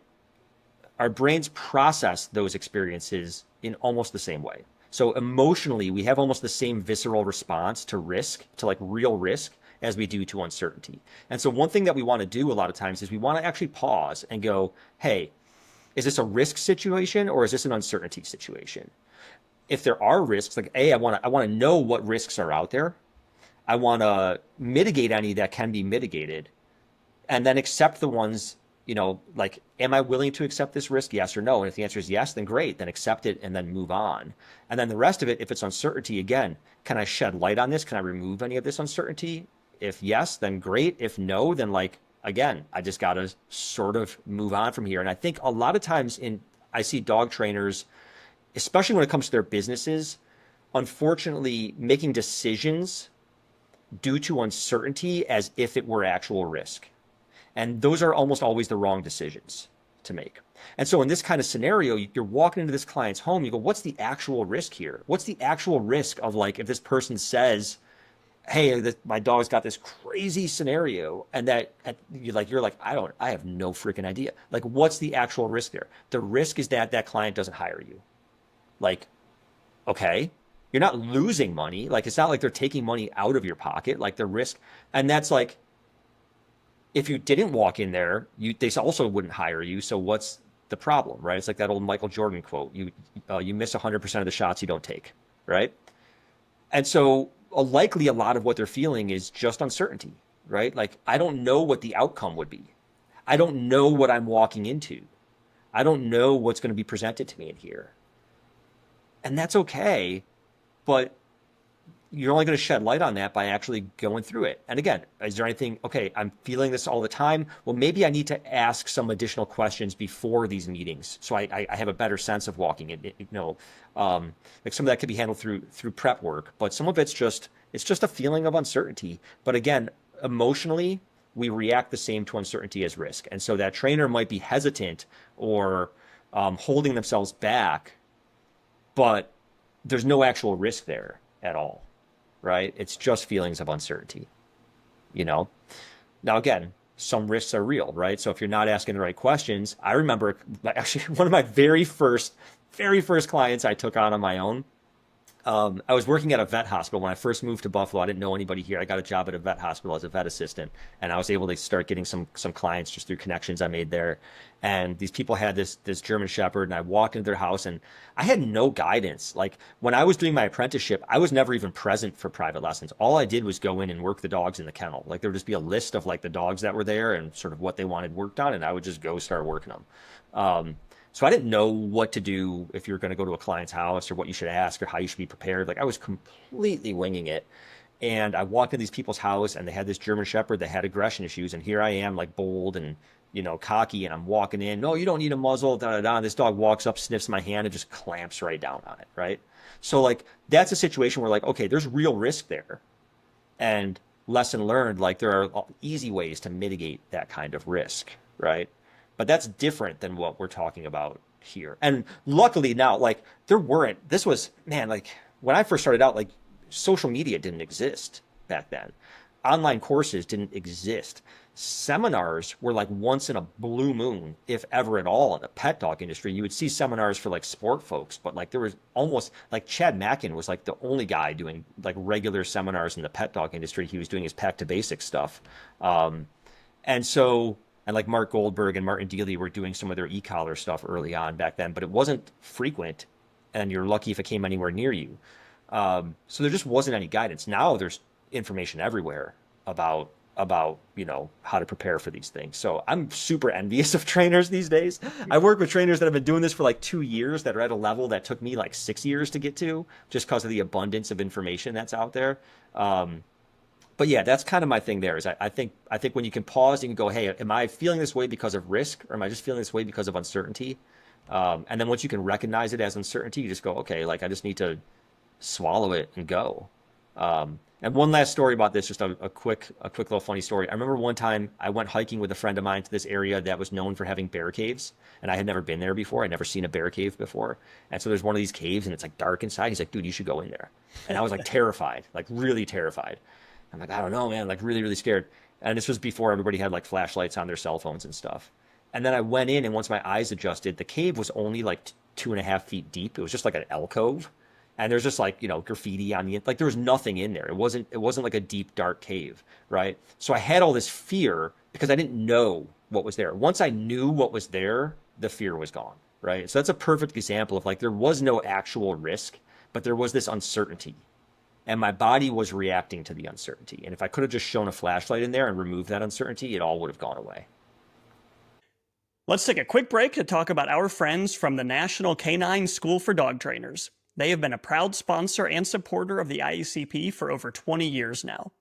Our brains process those experiences in almost the same way. So emotionally, we have almost the same visceral response to risk, to like real risk, as we do to uncertainty. And so one thing that we want to do a lot of times is we want to actually pause and go, hey, is this a risk situation or is this an uncertainty situation? If there are risks, like I want to know what risks are out there. I want to mitigate any that can be mitigated, and then accept the ones, like, am I willing to accept this risk? Yes or no? And if the answer is yes, then great, then accept it and then move on. And then the rest of it, if it's uncertainty, again, can I shed light on this? Can I remove any of this uncertainty? If yes, then great. If no, then like, again, I just got to sort of move on from here. And I think a lot of times I see dog trainers, especially when it comes to their businesses, unfortunately making decisions due to uncertainty as if it were actual risk. And those are almost always the wrong decisions to make. And so in this kind of scenario, you're walking into this client's home, you go, what's the actual risk here? What's the actual risk of, like, if this person says, hey, my dog's got this crazy scenario, and that you're like, I have no freaking idea. Like, what's the actual risk there? The risk is that client doesn't hire you. Like, okay, you're not losing money. Like, it's not like they're taking money out of your pocket, like the risk. And that's like, if you didn't walk in there, they also wouldn't hire you. So what's the problem, right? It's like that old Michael Jordan quote: you miss 100% of the shots you don't take, right? And so likely a lot of what they're feeling is just uncertainty, right? Like, I don't know what the outcome would be. I don't know what I'm walking into. I don't know what's going to be presented to me in here. And that's okay, but you're only going to shed light on that by actually going through it. And again, is there anything, okay, I'm feeling this all the time. Well, maybe I need to ask some additional questions before these meetings, so I have a better sense of walking it. Like, some of that could be handled through prep work, but some of it's just a feeling of uncertainty. But again, emotionally, we react the same to uncertainty as risk. And so that trainer might be hesitant or holding themselves back, but there's no actual risk there at all. Right? It's just feelings of uncertainty, Now, again, some risks are real, right? So if you're not asking the right questions, I remember actually one of my very first clients I took on my own. I was working at a vet hospital when I first moved to Buffalo. I didn't know anybody here. I got a job at a vet hospital as a vet assistant, and I was able to start getting some clients just through connections I made there. And these people had this German Shepherd, and I walked into their house, and I had no guidance. Like, when I was doing my apprenticeship, I was never even present for private lessons. All I did was go in and work the dogs in the kennel. Like, there would just be a list of like the dogs that were there and sort of what they wanted worked on, and I would just go start working them. So I didn't know what to do if you're going to go to a client's house, or what you should ask, or how you should be prepared. Like, I was completely winging it. And I walked into these people's house, and they had this German Shepherd that had aggression issues. And here I am, like, bold and, cocky, and I'm walking in. No, you don't need a muzzle, da da da. And this dog walks up, sniffs my hand, and just clamps right down on it, right? So, like, that's a situation where, like, okay, there's real risk there. And lesson learned, like, there are easy ways to mitigate that kind of risk, right? But that's different than what we're talking about here. And luckily now, like, when I first started out, like, social media didn't exist back then. online courses didn't exist. Seminars were like once in a blue moon, if ever at all, in the pet dog industry. You would see seminars for like sport folks, but like there was almost like Chad Mackin was like the only guy doing like regular seminars in the pet dog industry. He was doing his Pack to Basics stuff. And so, and like Mark Goldberg and Martin Dealey were doing some of their e-collar stuff early on back then, but it wasn't frequent, and you're lucky if it came anywhere near you. So there just wasn't any guidance. Now there's information everywhere about how to prepare for these things. So I'm super envious of trainers these days. I work with trainers that have been doing this for like 2 years that are at a level that took me like 6 years to get to, just because of the abundance of information that's out there. But yeah, that's kind of my thing there is I think when you can pause, you can go, hey, am I feeling this way because of risk, or am I just feeling this way because of uncertainty? And then once you can recognize it as uncertainty, you just go, okay, like I just need to swallow it and go. And one last story about this, just a quick little funny story. I remember one time I went hiking with a friend of mine to this area that was known for having bear caves, and I had never been there before. I'd never seen a bear cave before. And so there's one of these caves, and it's like dark inside. He's like, dude, you should go in there. And I was like terrified, like really terrified. I'm like, I don't know, man, like really, really scared. And this was before everybody had like flashlights on their cell phones and stuff. And then I went in, and once my eyes adjusted, the cave was only like 2.5 feet deep. It was just like an alcove. And there's just like, graffiti on like there was nothing in there. It wasn't like a deep, dark cave, right? So I had all this fear because I didn't know what was there. Once I knew what was there, the fear was gone, right? So that's a perfect example of like there was no actual risk, but there was this uncertainty. And my body was reacting to the uncertainty. And if I could have just shown a flashlight in there and removed that uncertainty, it all would have gone away. Let's take a quick break to talk about our friends from the National Canine School for Dog Trainers. They have been a proud sponsor and supporter of the IACP for over 20 years now.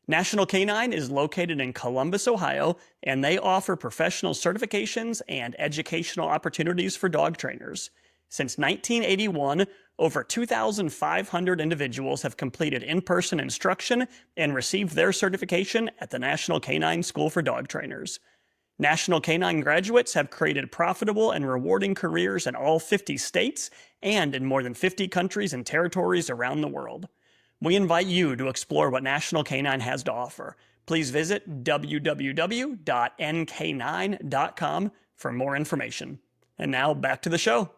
National Canine is located in Columbus, Ohio, and they offer professional certifications and educational opportunities for dog trainers. Since 1981, over 2,500 individuals have completed in-person instruction and received their certification at the National Canine School for Dog Trainers. National Canine graduates have created profitable and rewarding careers in all 50 states and in more than 50 countries and territories around the world. We invite you to explore what National Canine has to offer. Please visit www.nk9.com for more information. And now back to the show.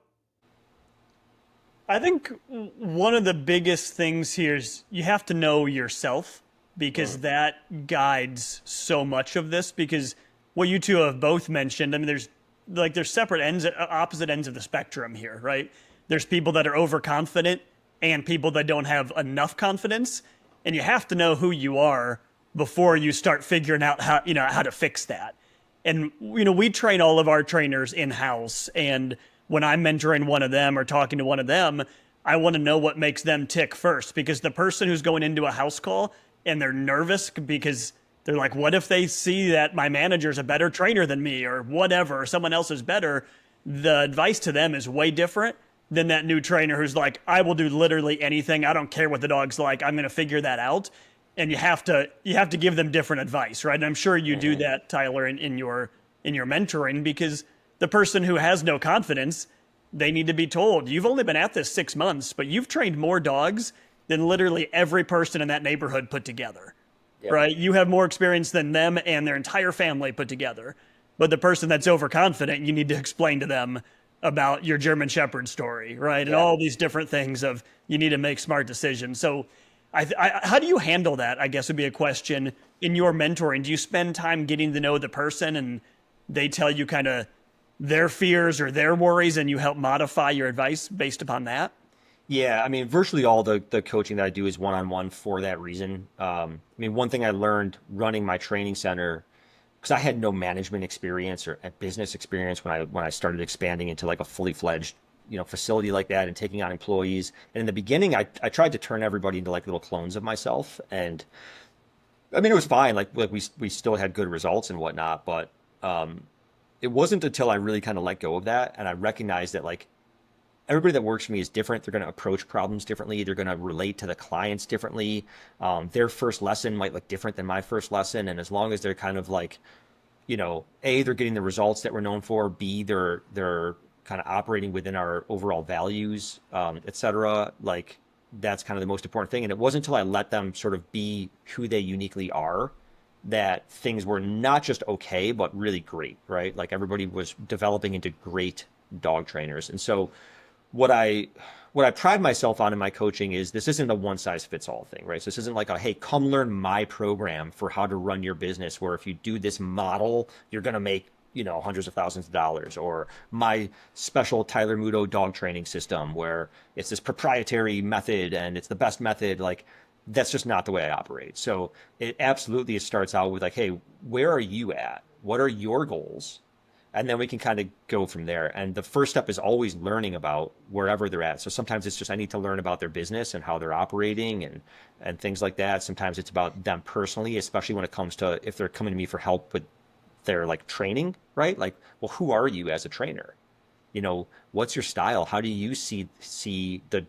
I think one of the biggest things here is you have to know yourself, because that guides so much of this, because what you two have both mentioned, I mean, there's separate ends, opposite ends of the spectrum here, right? There's people that are overconfident and people that don't have enough confidence, and you have to know who you are before you start figuring out how to fix that. And we train all of our trainers in-house, and when I'm mentoring one of them or talking to one of them, I want to know what makes them tick first, because the person who's going into a house call and they're nervous because they're like, what if they see that my manager's a better trainer than me, or whatever, or someone else is better? The advice to them is way different than that new trainer who's like, I will do literally anything. I don't care what the dog's like. I'm going to figure that out. And you have to give them different advice, right? And I'm sure you do that, Tyler, in your mentoring, because the person who has no confidence, they need to be told, you've only been at this 6 months, but you've trained more dogs than literally every person in that neighborhood put together. Yep. Right? You have more experience than them and their entire family put together. But the person that's overconfident, you need to explain to them about your German Shepherd story, right? And all these different things of you need to make smart decisions. So how do you handle that, I guess would be a question in your mentoring. Do you spend time getting to know the person and they tell you kind of their fears or their worries and you help modify your advice based upon that? Yeah, I mean, virtually all the coaching that I do is one-on-one for that reason. I mean, one thing I learned running my training center, because I had no management experience or business experience when I started expanding into like a fully fledged, facility like that and taking on employees. And in the beginning, I tried to turn everybody into like little clones of myself. And I mean, it was fine. Like we still had good results and whatnot, but it wasn't until I really kind of let go of that and I recognized that like everybody that works for me is different. They're going to approach problems differently. They're going to relate to the clients differently. Their first lesson might look different than my first lesson. And as long as they're kind of like, A, they're getting the results that we're known for. B, they're kind of operating within our overall values, et cetera. Like that's kind of the most important thing. And it wasn't until I let them sort of be who they uniquely are that things were not just okay, but really great, right? Like everybody was developing into great dog trainers. And so what I pride myself on in my coaching is this isn't a one size fits all thing, right? So this isn't like a, hey, come learn my program for how to run your business, where if you do this model, you're going to make, hundreds of thousands of dollars, or my special Tyler Muto dog training system where it's this proprietary method and it's the best method. Like that's just not the way I operate. So it absolutely starts out with like, hey, where are you at? What are your goals? And then we can kind of go from there. And the first step is always learning about wherever they're at. So sometimes it's just I need to learn about their business and how they're operating and things like that. Sometimes it's about them personally, especially when it comes to if they're coming to me for help with their like training, right? Like, well, who are you as a trainer? What's your style? How do you see the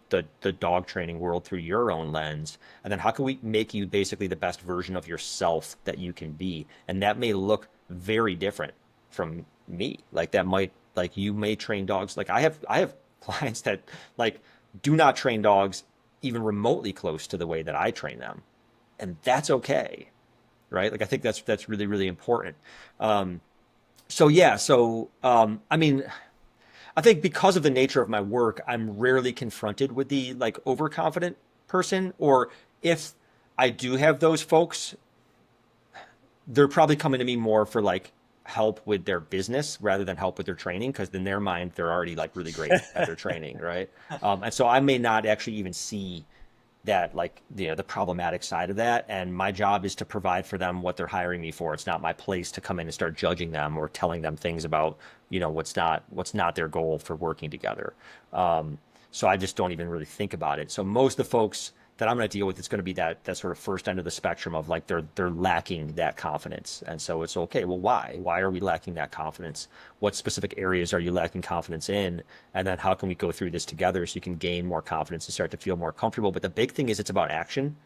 dog training world through your own lens? And then how can we make you basically the best version of yourself that you can be? And that may look very different from me. Like that might, like you may train dogs. Like I have clients that like do not train dogs even remotely close to the way that I train them. And that's okay. Right? Like I think that's really, really important. I mean, I think because of the nature of my work, I'm rarely confronted with the like overconfident person, or if I do have those folks, they're probably coming to me more for like help with their business rather than help with their training, because in their mind they're already like really great at their training, right? And so I may not actually even see that like the problematic side of that, and my job is to provide for them what they're hiring me for. It's not my place to come in and start judging them or telling them things about what's not their goal for working together. So I just don't even really think about it. So most of the folks that I'm going to deal with, it's going to be that sort of first end of the spectrum of like they're lacking that confidence. And so it's okay. Well, why are we lacking that confidence? What specific areas are you lacking confidence in? And then how can we go through this together so you can gain more confidence and start to feel more comfortable? But the big thing is it's about action.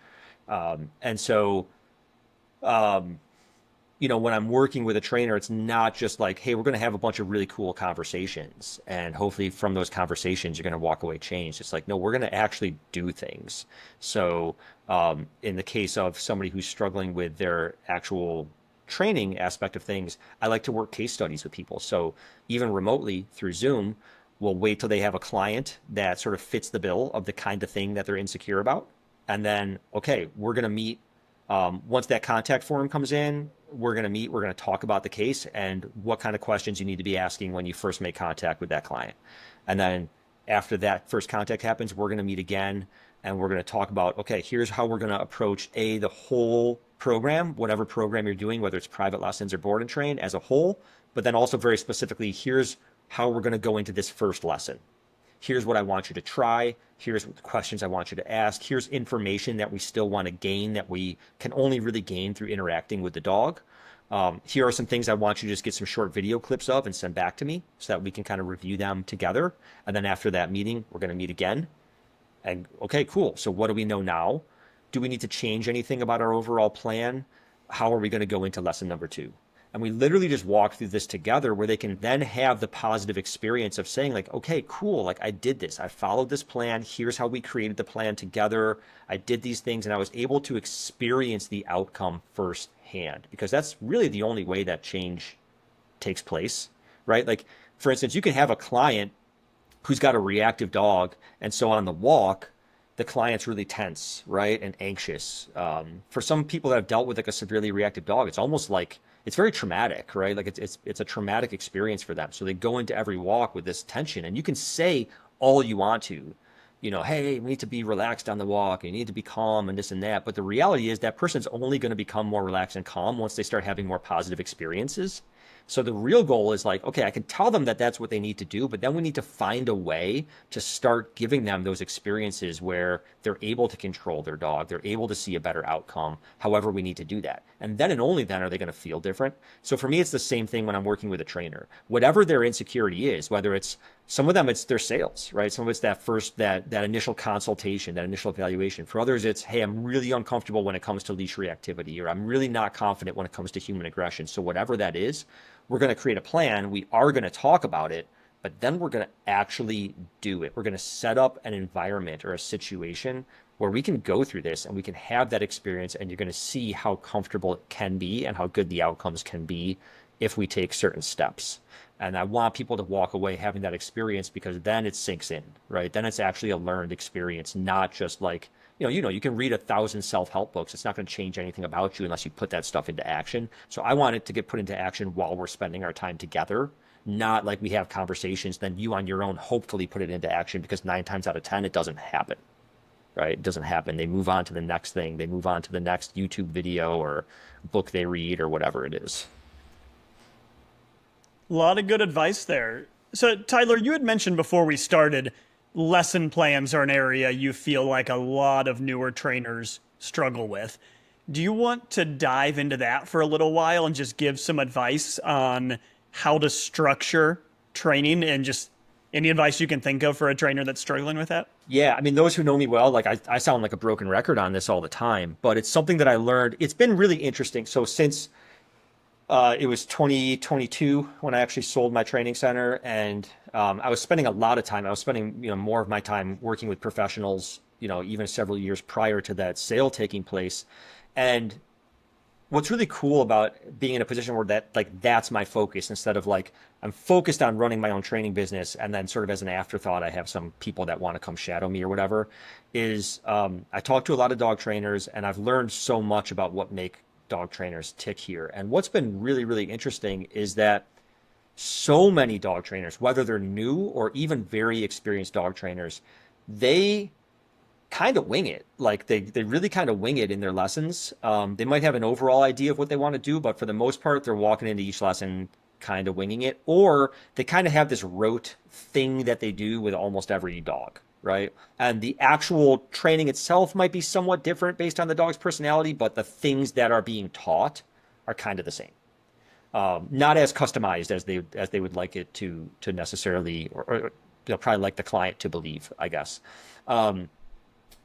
When I'm working with a trainer, it's not just like, hey, we're going to have a bunch of really cool conversations, and hopefully from those conversations, you're going to walk away changed. It's like, no, we're going to actually do things. So in the case of somebody who's struggling with their actual training aspect of things, I like to work case studies with people. So even remotely through Zoom, we'll wait till they have a client that sort of fits the bill of the kind of thing that they're insecure about. And then, okay, we're going to meet. Once that contact form comes in, we're going to talk about the case and what kind of questions you need to be asking when you first make contact with that client. And then after that first contact happens, we're going to meet again and we're going to talk about, okay, here's how we're going to approach the whole program, whatever program you're doing, whether it's private lessons or board and train as a whole, but then also very specifically, here's how we're going to go into this first lesson. Here's what I want you to try. Here's the questions I want you to ask. Here's information that we still want to gain that we can only really gain through interacting with the dog. Here are some things I want you to just get some short video clips of and send back to me so that we can kind of review them together. And then after that meeting, we're going to meet again. And okay, cool. So what do we know now? Do we need to change anything about our overall plan? How are we going to go into lesson number 2? And we literally just walk through this together where they can then have the positive experience of saying like, okay, cool. Like I did this, I followed this plan. Here's how we created the plan together. I did these things and I was able to experience the outcome firsthand, because that's really the only way that change takes place, right? Like for instance, you can have a client who's got a reactive dog. And so on the walk, the client's really tense, right? And anxious. For some people that have dealt with like a severely reactive dog, it's almost like, it's very traumatic, right? Like it's a traumatic experience for them. So they go into every walk with this tension, and you can say all you want to, hey, we need to be relaxed on the walk, and you need to be calm and this and that. But the reality is that person's only going to become more relaxed and calm once they start having more positive experiences. So the real goal is like, okay, I can tell them that that's what they need to do, but then we need to find a way to start giving them those experiences where they're able to control their dog, they're able to see a better outcome, however we need to do that. And then and only then are they going to feel different. So for me, it's the same thing when I'm working with a trainer. Whatever their insecurity is, whether it's some of them, it's their sales, right? Some of it's that initial consultation, that initial evaluation. For others, it's, hey, I'm really uncomfortable when it comes to leash reactivity, or I'm really not confident when it comes to human aggression. So whatever that is, we're going to create a plan. We are going to talk about it, but then we're going to actually do it. We're going to set up an environment or a situation where we can go through this and we can have that experience, and you're going to see how comfortable it can be and how good the outcomes can be if we take certain steps. And I want people to walk away having that experience, because then it sinks in, right? Then it's actually a learned experience, not just like, you can read 1,000 self-help books. It's not going to change anything about you unless you put that stuff into action. So I want it to get put into action while we're spending our time together, not like we have conversations, then you on your own hopefully put it into action, because 9 times out of 10, it doesn't happen, right? It doesn't happen. They move on to the next thing. They move on to the next YouTube video or book they read or whatever it is. A lot of good advice there. So, Tyler, you had mentioned before we started, lesson plans are an area you feel like a lot of newer trainers struggle with. Do you want to dive into that for a little while and just give some advice on how to structure training, and just any advice you can think of for a trainer that's struggling with that? Yeah, I mean, those who know me well, like I sound like a broken record on this all the time, but it's something that I learned. It's been really interesting. So since it was 2022 when I actually sold my training center, and I was spending a lot of time. I was spending more of my time working with professionals, even several years prior to that sale taking place. And what's really cool about being in a position where that's my focus, instead of like I'm focused on running my own training business, and then sort of as an afterthought I have some people that want to come shadow me or whatever, is I talk to a lot of dog trainers, and I've learned so much about what make dog trainers tick here. And what's been really, really interesting is that so many dog trainers, whether they're new or even very experienced dog trainers, they kind of wing it. Like they really kind of wing it in their lessons. They might have an overall idea of what they want to do, but for the most part, they're walking into each lesson kind of winging it, or they kind of have this rote thing that they do with almost every dog, right? And the actual training itself might be somewhat different based on the dog's personality, but the things that are being taught are kind of the same. Not as customized as they would like it to necessarily, or probably like the client to believe, I guess. And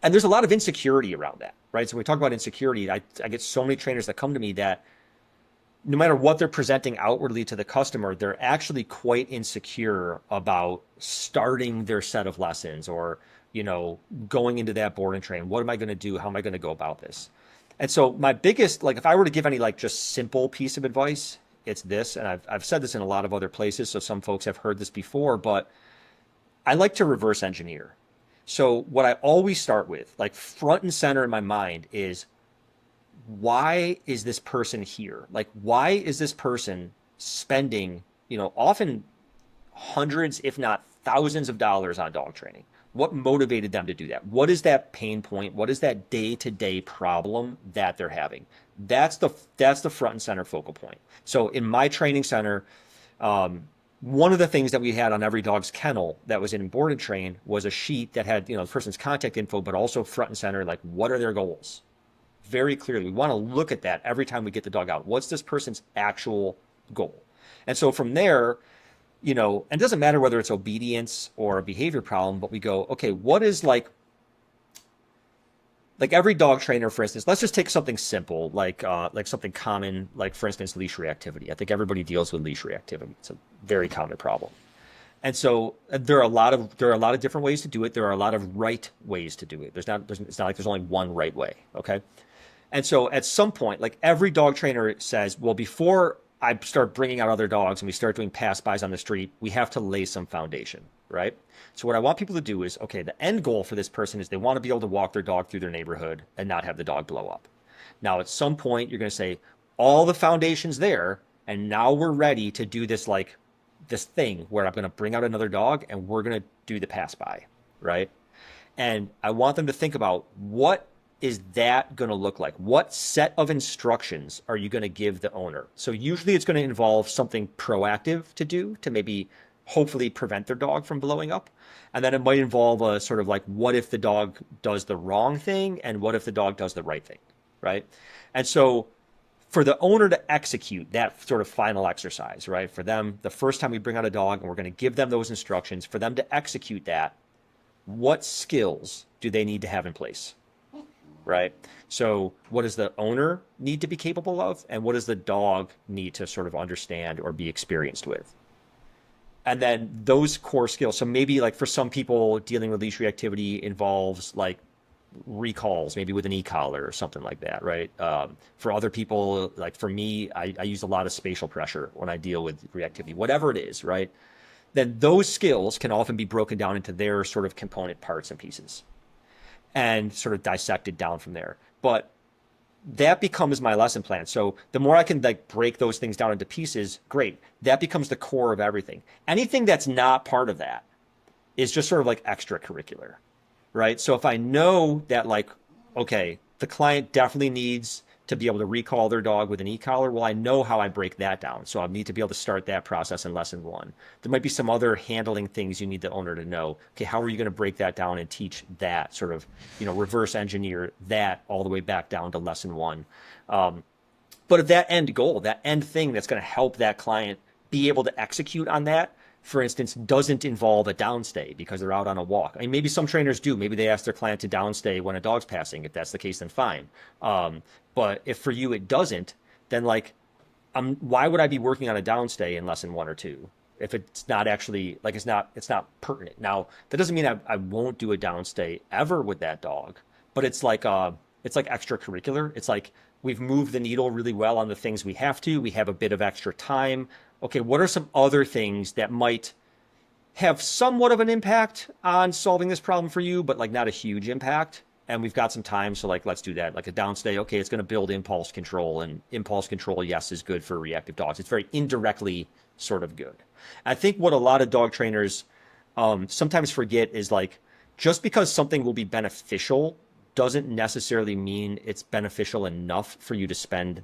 there's a lot of insecurity around that, right? So when we talk about insecurity, I get so many trainers that come to me that no matter what they're presenting outwardly to the customer, they're actually quite insecure about starting their set of lessons, or, going into that board and train. What am I going to do? How am I going to go about this? And so my biggest, if I were to give any just simple piece of advice, it's this, and I've said this in a lot of other places, so some folks have heard this before, but I like to reverse engineer. So what I always start with, front and center in my mind, is why is this person here? Why is this person spending, often hundreds, if not thousands of dollars on dog training? What motivated them to do that? What is that pain point? What is that day-to-day problem that they're having? That's the front and center focal point. So in my training center, one of the things that we had on every dog's kennel that was in board and train was a sheet that had, the person's contact info, but also front and center, what are their goals? Very clearly, we want to look at that every time we get the dog out. What's this person's actual goal? And so from there, and it doesn't matter whether it's obedience or a behavior problem, but we go, okay, what is like every dog trainer, for instance, let's just take something simple, like something common, for instance, leash reactivity. I think everybody deals with leash reactivity. It's a very common problem. And so there are a lot of different ways to do it. There are a lot of right ways to do it. It's not like there's only one right way. Okay. And so at some point, every dog trainer says, well, before I start bringing out other dogs and we start doing pass-bys on the street, we have to lay some foundation, right? So what I want people to do is, okay, the end goal for this person is they want to be able to walk their dog through their neighborhood and not have the dog blow up. Now, at some point, you're going to say, all the foundation's there, and now we're ready to do this, this thing where I'm going to bring out another dog and we're going to do the pass-by, right? And I want them to think about, what is that going to look like? What set of instructions are you going to give the owner? So usually it's going to involve something proactive to do to maybe hopefully prevent their dog from blowing up. And then it might involve a sort of what if the dog does the wrong thing and what if the dog does the right thing, right? And so for the owner to execute that sort of final exercise, right? For them, the first time we bring out a dog and we're going to give them those instructions, for them to execute that, what skills do they need to have in place? Right? So what does the owner need to be capable of? And what does the dog need to sort of understand or be experienced with? And then those core skills. So maybe like for some people, dealing with leash reactivity involves like recalls, maybe with an e-collar or something like that, right? For other people, like for me, I use a lot of spatial pressure when I deal with reactivity, whatever it is, right? Then those skills can often be broken down into their sort of component parts and pieces and sort of dissected down from there. But that becomes my lesson plan. So the more I can like break those things down into pieces, great. That becomes the core of everything. Anything that's not part of that is just sort of like extracurricular, right? So if I know that like, okay, the client definitely needs to be able to recall their dog with an e-collar, well, I know how I break that down. So I need to be able to start that process in lesson 1. There might be some other handling things you need the owner to know. Okay, how are you going to break that down and teach that sort of, reverse engineer that all the way back down to lesson 1. But if that end goal, that end thing that's going to help that client be able to execute on that, for instance, doesn't involve a downstay because they're out on a walk. I mean, maybe some trainers do. Maybe they ask their client to downstay when a dog's passing. If that's the case, then fine. But if for you it doesn't, then like, why would I be working on a downstay in lesson 1 or 2 if it's not actually like it's not pertinent? Now that doesn't mean I won't do a downstay ever with that dog, but it's like extracurricular. It's like we've moved the needle really well on the things we have to. We have a bit of extra time. Okay, what are some other things that might have somewhat of an impact on solving this problem for you, but like not a huge impact? And we've got some time, so like let's do that. Like a downstay, okay, it's going to build impulse control, and impulse control, yes, is good for reactive dogs. It's very indirectly sort of good. I think what a lot of dog trainers sometimes forget is like just because something will be beneficial doesn't necessarily mean it's beneficial enough for you to spend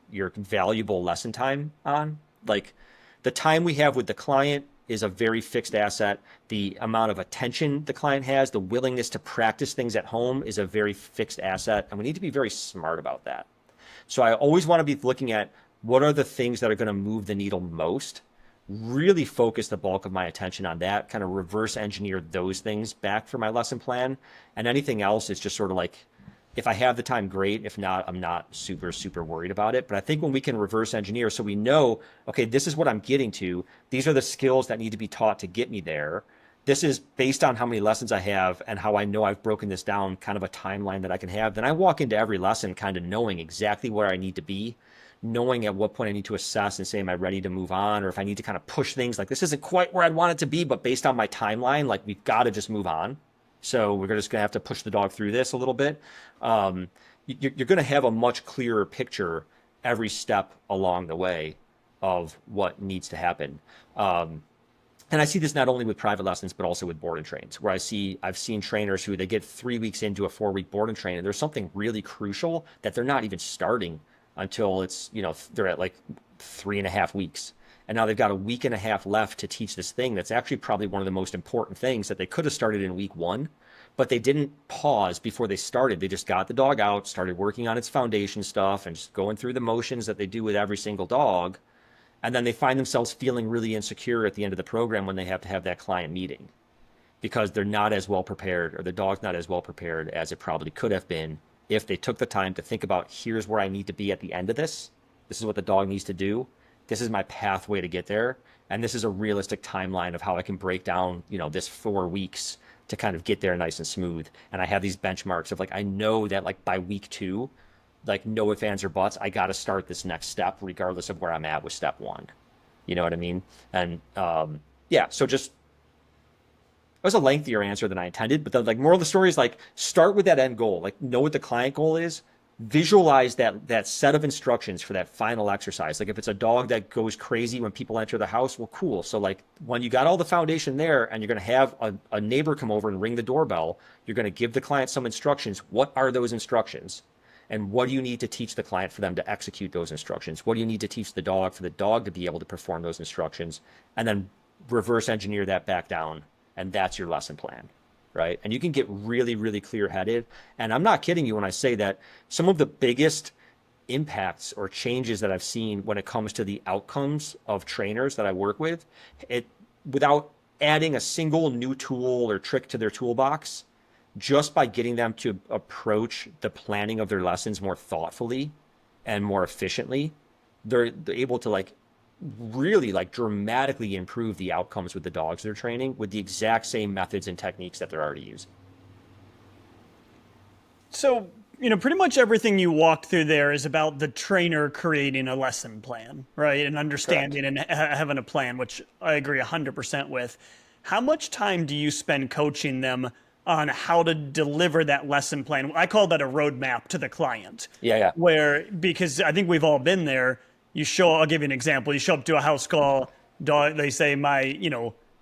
your valuable lesson time on. Like the time we have with the client is a very fixed asset. The amount of attention the client has, the willingness to practice things at home is a very fixed asset. And we need to be very smart about that. So I always want to be looking at what are the things that are going to move the needle most, really focus the bulk of my attention on that, kind of reverse engineer those things back for my lesson plan. And anything else is just sort of like, if I have the time, great. If not, I'm not super, super worried about it. But I think when we can reverse engineer, so we know, okay, this is what I'm getting to. These are the skills that need to be taught to get me there. This is based on how many lessons I have and how I know I've broken this down, kind of a timeline that I can have. Then I walk into every lesson kind of knowing exactly where I need to be, knowing at what point I need to assess and say, am I ready to move on? Or if I need to kind of push things like this isn't quite where I'd want it to be, but based on my timeline, like we've got to just move on. So we're just going to have to push the dog through this a little bit. You're going to have a much clearer picture every step along the way of what needs to happen. And I see this not only with private lessons, but also with board and trains, where I've seen trainers who they get 3 weeks into a 4-week board and train, and there's something really crucial that they're not even starting until it's, they're at like 3.5 weeks. And now they've got a week and a half left to teach this thing that's actually probably one of the most important things that they could have started in week 1, but they didn't pause before they started. They just got the dog out, started working on its foundation stuff and just going through the motions that they do with every single dog. And then they find themselves feeling really insecure at the end of the program when they have to have that client meeting because they're not as well prepared, or the dog's not as well prepared as it probably could have been if they took the time to think about, here's where I need to be at the end of this. This is what the dog needs to do. This is my pathway to get there. And this is a realistic timeline of how I can break down, this 4 weeks to kind of get there nice and smooth. And I have these benchmarks of like, I know that like by week 2, like no ifs, ands, or buts, I got to start this next step regardless of where I'm at with step 1. You know what I mean? And so just, it was a lengthier answer than I intended, but the like moral of the story is like, start with that end goal, like know what the client goal is. Visualize that set of instructions for that final exercise. Like if it's a dog that goes crazy when people enter the house, well, cool. So like when you got all the foundation there and you're going to have a neighbor come over and ring the doorbell, you're going to give the client some instructions. What are those instructions? And what do you need to teach the client for them to execute those instructions? What do you need to teach the dog for the dog to be able to perform those instructions? And then reverse engineer that back down. And that's your lesson plan. Right? And you can get really, really clear-headed. And I'm not kidding you when I say that some of the biggest impacts or changes that I've seen when it comes to the outcomes of trainers that I work with, without adding a single new tool or trick to their toolbox, just by getting them to approach the planning of their lessons more thoughtfully and more efficiently, they're able to like really like dramatically improve the outcomes with the dogs they're training with the exact same methods and techniques that they're already using. So, pretty much everything you walked through there is about the trainer creating a lesson plan, right? And understanding and having a plan, which I agree 100% with. How much time do you spend coaching them on how to deliver that lesson plan? I call that a roadmap to the client. Yeah. Because I think we've all been there. I'll give you an example. You show up to a house call, dog, they say, my,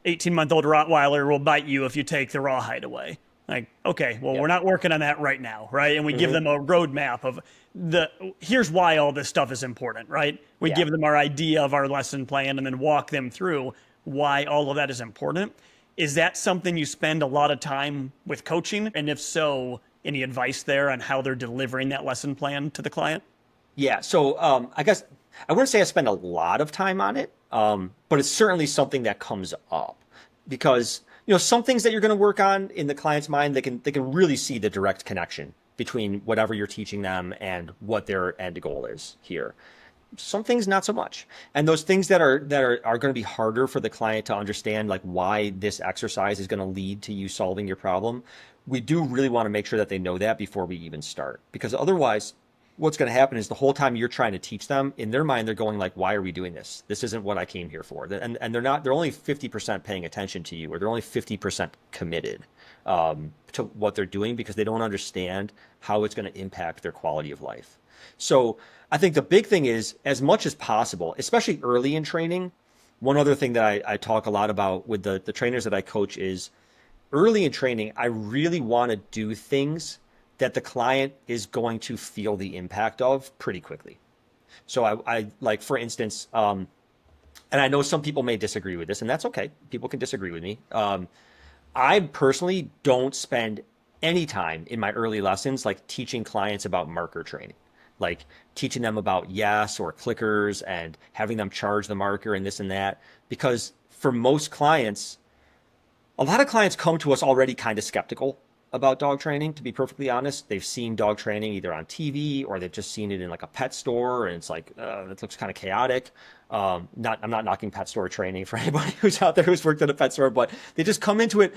18-month-old Rottweiler will bite you if you take the rawhide away. Like, okay, well, we're not working on that right now, right? And we give them a roadmap of here's why all this stuff is important, right? We give them our idea of our lesson plan and then walk them through why all of that is important. Is that something you spend a lot of time with coaching? And if so, any advice there on how they're delivering that lesson plan to the client? Yeah. So I guess I wouldn't say I spend a lot of time on it, but it's certainly something that comes up because some things that you're going to work on in the client's mind, they can really see the direct connection between whatever you're teaching them and what their end goal is here. Some things not so much. And those things that are going to be harder for the client to understand, like why this exercise is going to lead to you solving your problem, we do really want to make sure that they know that before we even start. Because otherwise, what's going to happen is the whole time you're trying to teach them, in their mind, they're going like, why are we doing this? This isn't what I came here for. And they're only 50% paying attention to you, or they're only 50% committed to what they're doing because they don't understand how it's going to impact their quality of life. So I think the big thing is, as much as possible, especially early in training, one other thing that I talk a lot about with the trainers that I coach is early in training, I really want to do things that the client is going to feel the impact of pretty quickly. So I like, for instance, and I know some people may disagree with this, and that's okay. People can disagree with me. I personally don't spend any time in my early lessons like teaching clients about marker training, like teaching them about yes or clickers and having them charge the marker and this and that, because for most clients, a lot of clients come to us already kind of skeptical about dog training, to be perfectly honest. They've seen dog training either on TV or they've just seen it in like a pet store, and it's like, it looks kind of chaotic. I'm not knocking pet store training for anybody who's out there who's worked at a pet store, but they just come into it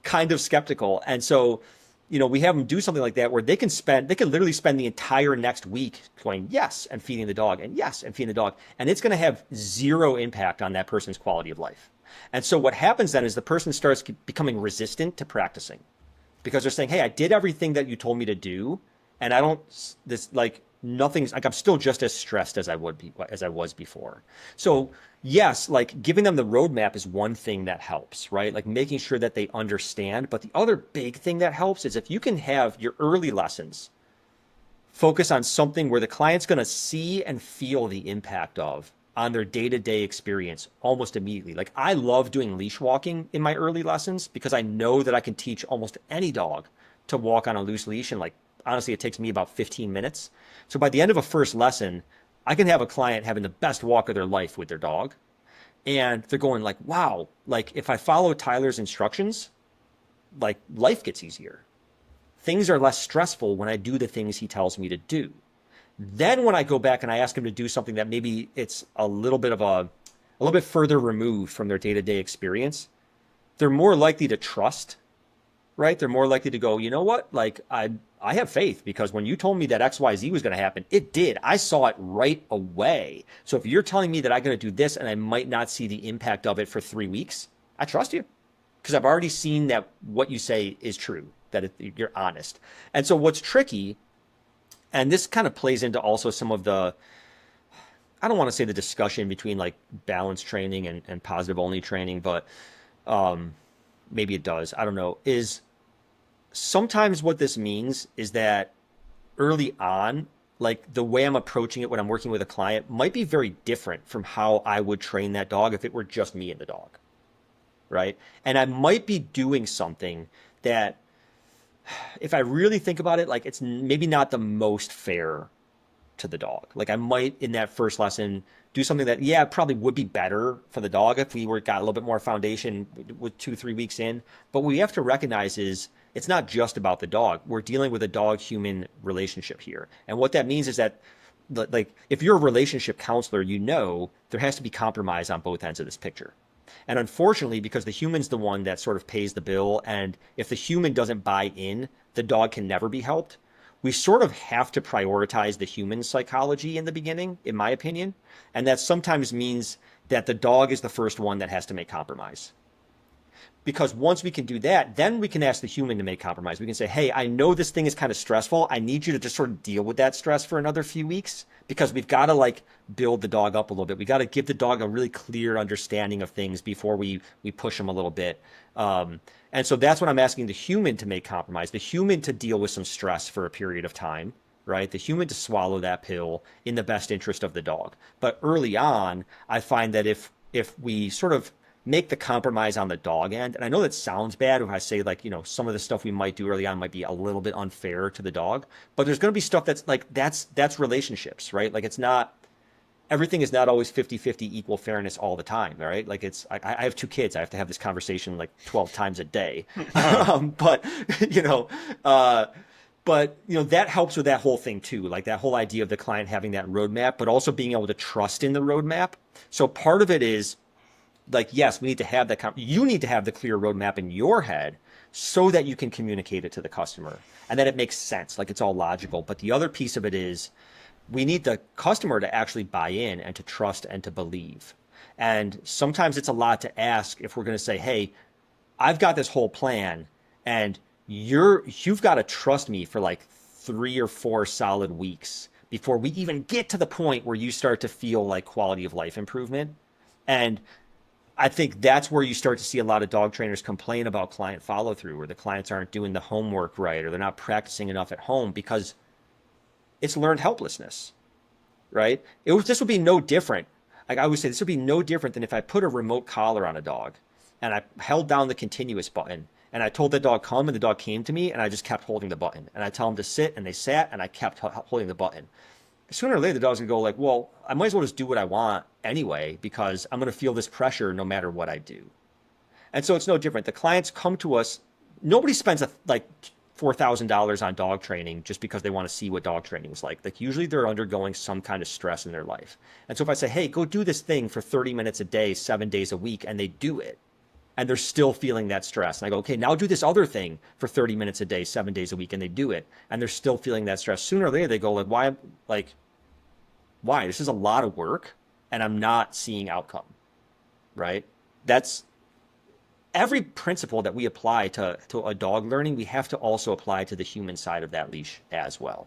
kind of skeptical. And so, we have them do something like that where they can literally spend the entire next week going yes and feeding the dog and yes and feeding the dog. And it's going to have zero impact on that person's quality of life. And so what happens then is the person starts becoming resistant to practicing, because they're saying, hey, I did everything that you told me to do, and nothing's like, I'm still just as stressed as I was before. So yes, like giving them the roadmap is one thing that helps, right? Like making sure that they understand. But the other big thing that helps is if you can have your early lessons focus on something where the client's going to see and feel the impact of on their day-to-day experience almost immediately. Like I love doing leash walking in my early lessons because I know that I can teach almost any dog to walk on a loose leash. And like, honestly, it takes me about 15 minutes. So by the end of a first lesson, I can have a client having the best walk of their life with their dog. And they're going like, wow, like if I follow Tyler's instructions, like life gets easier. Things are less stressful when I do the things he tells me to do. Then when I go back and I ask them to do something that maybe it's a little bit further removed from their day-to-day experience, they're more likely to trust, right? They're more likely to go, you know what? Like I have faith because when you told me that XYZ was going to happen, it did. I saw it right away. So if you're telling me that I'm going to do this and I might not see the impact of it for 3 weeks, I trust you because I've already seen that what you say is true, that you're honest. And so what's tricky, and this kind of plays into also some of the, I don't want to say the discussion between like balance training and positive only training, but maybe it does. I don't know. Is sometimes what this means is that early on, like the way I'm approaching it when I'm working with a client might be very different from how I would train that dog if it were just me and the dog, right? And I might be doing something that, if I really think about it, like it's maybe not the most fair to the dog. Like I might in that first lesson do something that, yeah, probably would be better for the dog if we got a little bit more foundation with 2-3 weeks in. But what we have to recognize is it's not just about the dog. We're dealing with a dog-human relationship here. And what that means is that like if you're a relationship counselor, you know there has to be compromise on both ends of this picture. And unfortunately, because the human's the one that sort of pays the bill, and if the human doesn't buy in, the dog can never be helped. We sort of have to prioritize the human psychology in the beginning, in my opinion. And that sometimes means that the dog is the first one that has to make compromise. Because once we can do that, then we can ask the human to make compromise. We can say, hey, I know this thing is kind of stressful. I need you to just sort of deal with that stress for another few weeks, because we've got to like build the dog up a little bit. We got to give the dog a really clear understanding of things before we push him a little bit. And so that's what I'm asking the human to make compromise, the human to deal with some stress for a period of time, right? The human to swallow that pill in the best interest of the dog. But early on, I find that if we sort of make the compromise on the dog end, and I know that sounds bad if I say like, you know, some of the stuff we might do early on might be a little bit unfair to the dog, but there's going to be stuff that's like, that's relationships, right? Like it's not, everything is not always 50-50 equal fairness all the time, right? Like it's, I have 2 kids. I have to have this conversation like 12 times a day. But, you know, that helps with that whole thing too. Like that whole idea of the client having that roadmap, but also being able to trust in the roadmap. So part of it is like, yes, we need to have that. You need to have the clear roadmap in your head so that you can communicate it to the customer and that it makes sense. Like it's all logical. But the other piece of it is, we need the customer to actually buy in and to trust and to believe. And sometimes it's a lot to ask if we're going to say, hey, I've got this whole plan and you've got to trust me for like 3 or 4 solid weeks before we even get to the point where you start to feel like quality of life improvement. And I think that's where you start to see a lot of dog trainers complain about client follow through, where the clients aren't doing the homework right, or they're not practicing enough at home, because it's learned helplessness, right? This would be no different. Like I always say, this would be no different than if I put a remote collar on a dog and I held down the continuous button and I told the dog come and the dog came to me and I just kept holding the button, and I tell them to sit and they sat and I kept holding the button. Sooner or later, the dog's gonna go like, well, I might as well just do what I want anyway, because I'm gonna feel this pressure no matter what I do. And so it's no different. The clients come to us. Nobody spends like $4,000 on dog training just because they want to see what dog training is like. Like usually they're undergoing some kind of stress in their life. And so if I say, hey, go do this thing for 30 minutes a day, 7 days a week, and they do it, and they're still feeling that stress. And I go, okay, now do this other thing for 30 minutes a day, 7 days a week, and they do it, and they're still feeling that stress. Sooner or later they go like, why? This is a lot of work and I'm not seeing outcome, right? That's every principle that we apply to a dog learning, we have to also apply to the human side of that leash as well.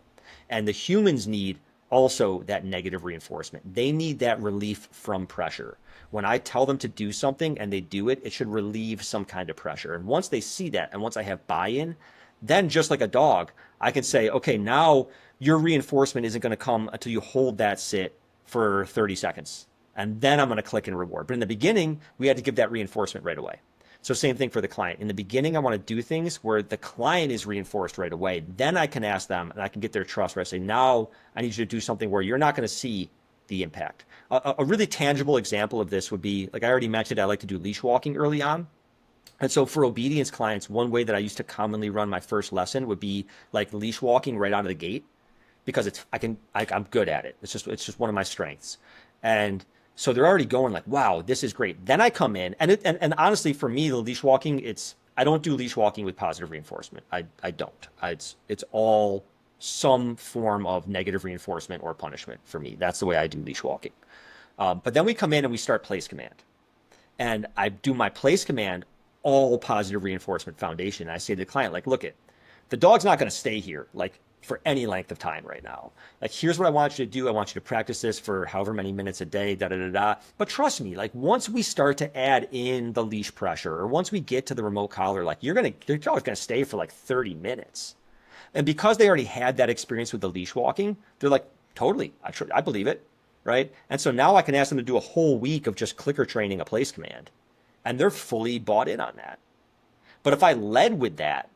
And the humans need also that negative reinforcement. They need that relief from pressure. When I tell them to do something and they do it, it should relieve some kind of pressure. And once they see that, and once I have buy-in, then just like a dog, I can say, okay, now your reinforcement isn't going to come until you hold that sit for 30 seconds. And then I'm going to click and reward. But in the beginning, we had to give that reinforcement right away. So same thing for the client. In the beginning, I want to do things where the client is reinforced right away. Then I can ask them and I can get their trust where I say, now I need you to do something where you're not going to see the impact. A really tangible example of this would be, like I already mentioned, I like to do leash walking early on. And so for obedience clients, one way that I used to commonly run my first lesson would be like leash walking right out of the gate, because I'm good at it. It's just one of my strengths. And so they're already going like, wow, this is great. Then I come in and honestly, for me, the leash walking, I don't do leash walking with positive reinforcement. I don't. It's all some form of negative reinforcement or punishment for me. That's the way I do leash walking. But then we come in and we start place command. And I do my place command, all positive reinforcement foundation. And I say to the client, like, look, the dog's not going to stay here like for any length of time right now. Like, here's what I want you to do. I want you to practice this for however many minutes a day, But trust me, like once we start to add in the leash pressure, or once we get to the remote collar, like your dog's going to stay for like 30 minutes. And because they already had that experience with the leash walking, they're like, totally, I believe it, right? And so now I can ask them to do a whole week of just clicker training a place command. And they're fully bought in on that. But if I led with that,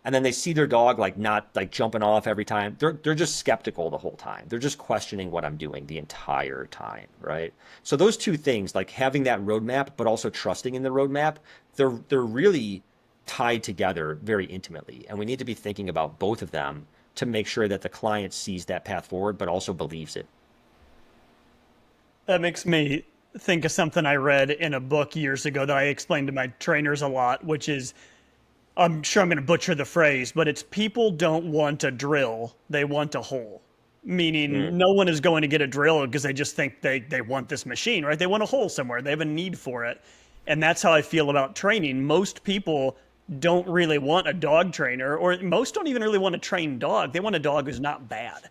and then they see their dog like not like jumping off every time, they're just skeptical the whole time. They're just questioning what I'm doing the entire time, right? So those two things, like having that roadmap, but also trusting in the roadmap, they're really tied together very intimately. And we need to be thinking about both of them to make sure that the client sees that path forward, but also believes it. That makes me think of something I read in a book years ago that I explained to my trainers a lot, which is, I'm sure I'm going to butcher the phrase, but it's people don't want a drill, they want a hole. Meaning no one is going to get a drill because they just think they want this machine, right? They want a hole somewhere. They have a need for it. And that's how I feel about training. Most people don't really want a dog trainer, or most don't even really want a trained dog. They want a dog who's not bad,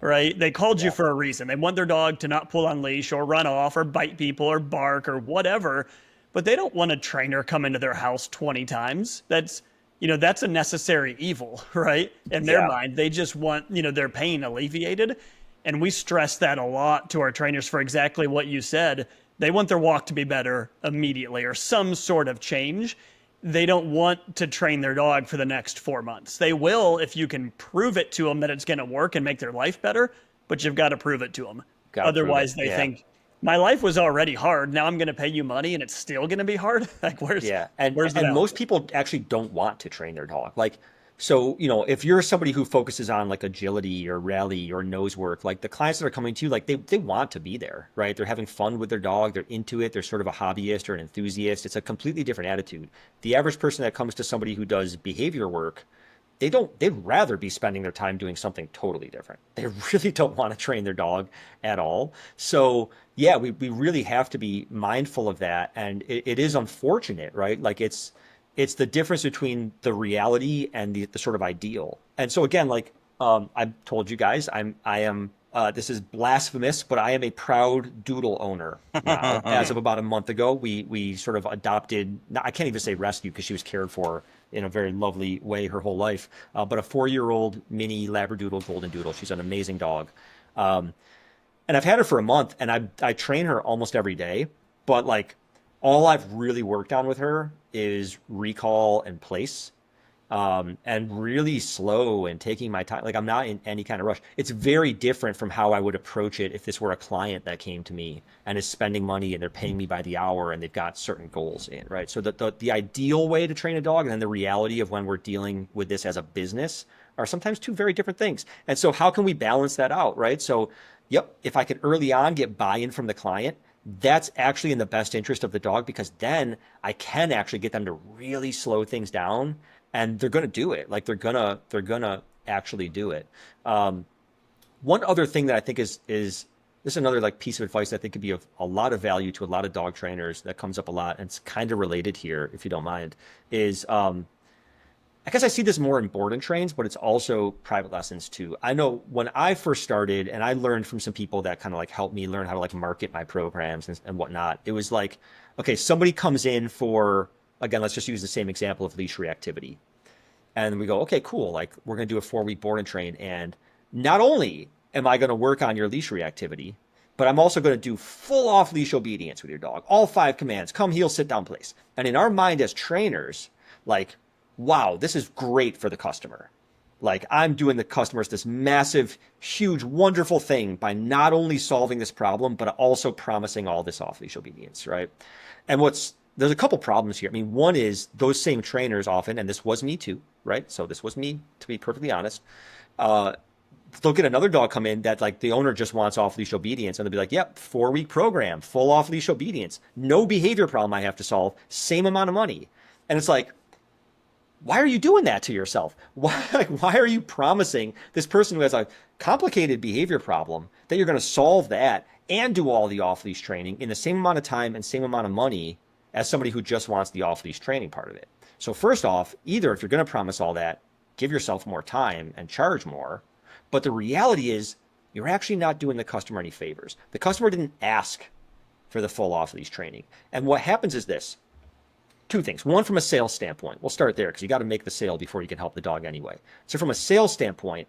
right? They called you for a reason. They want their dog to not pull on leash or run off or bite people or bark or whatever, but they don't want a trainer come into their house 20 times. That's a necessary evil, right? In their mind, they just want, their pain alleviated. And we stress that a lot to our trainers for exactly what you said. They want their walk to be better immediately or some sort of change. They don't want to train their dog for the next 4 months. They will if you can prove it to them that it's going to work and make their life better, but you've got to prove it to them. Otherwise, they think, my life was already hard. Now I'm going to pay you money and it's still going to be hard. Like, where's and the most people actually don't want to train their dog. Like, so, if you're somebody who focuses on like agility or rally or nose work, like the clients that are coming to you, like they want to be there, right? They're having fun with their dog. They're into it. They're sort of a hobbyist or an enthusiast. It's a completely different attitude. The average person that comes to somebody who does behavior work, they'd rather be spending their time doing something totally different. They really don't want to train their dog at all. So yeah, we really have to be mindful of that. And it is unfortunate, right? Like it's the difference between the reality and the sort of ideal. And so again, like I've told you guys, I am this is blasphemous, but I am a proud doodle owner now. As of about a month ago, we sort of adopted, I can't even say rescue because she was cared for in a very lovely way her whole life, but a 4-year-old mini Labradoodle Golden Doodle. She's an amazing dog. And I've had her for a month and I train her almost every day, but like all I've really worked on with her is recall and place. And really slow and taking my time. Like I'm not in any kind of rush. It's very different from how I would approach it if this were a client that came to me and is spending money and they're paying me by the hour and they've got certain goals in, right? So the ideal way to train a dog and then the reality of when we're dealing with this as a business are sometimes two very different things. And so how can we balance that out, right? So, yep, if I could early on get buy-in from the client, that's actually in the best interest of the dog because then I can actually get them to really slow things down. And they're going to do it. Like they're gonna actually do it. One other thing that I think is this is another like piece of advice that I think could be of a lot of value to a lot of dog trainers that comes up a lot, and it's kind of related here, if you don't mind, is I guess I see this more in board and trains, but it's also private lessons too. I know when I first started, and I learned from some people that kind of like helped me learn how to like market my programs and whatnot. It was like, okay, somebody comes in for, again, let's just use the same example of leash reactivity. And we go, okay, cool. Like we're going to do a 4-week board and train. And not only am I going to work on your leash reactivity, but I'm also going to do full off leash obedience with your dog. All 5 commands, come, heel, sit down, place. And in our mind as trainers, like, wow, this is great for the customer. Like I'm doing the customers this massive, huge, wonderful thing by not only solving this problem, but also promising all this off leash obedience, right? And there's a couple problems here. I mean, one is those same trainers often, and this was me too, right? So this was me, to be perfectly honest. They'll get another dog come in that like the owner just wants off leash obedience, and they'll be like, yep, 4-week program, full off leash obedience, no behavior problem I have to solve, same amount of money. And it's like, why are you doing that to yourself? Why are you promising this person who has a complicated behavior problem that you're going to solve that and do all the off leash training in the same amount of time and same amount of money as somebody who just wants the off-leash training part of it? So first off, either if you're going to promise all that, give yourself more time and charge more. But the reality is you're actually not doing the customer any favors. The customer didn't ask for the full off-leash training. And what happens is this. 2 things. One, from a sales standpoint. We'll start there because you got to make the sale before you can help the dog anyway. So from a sales standpoint,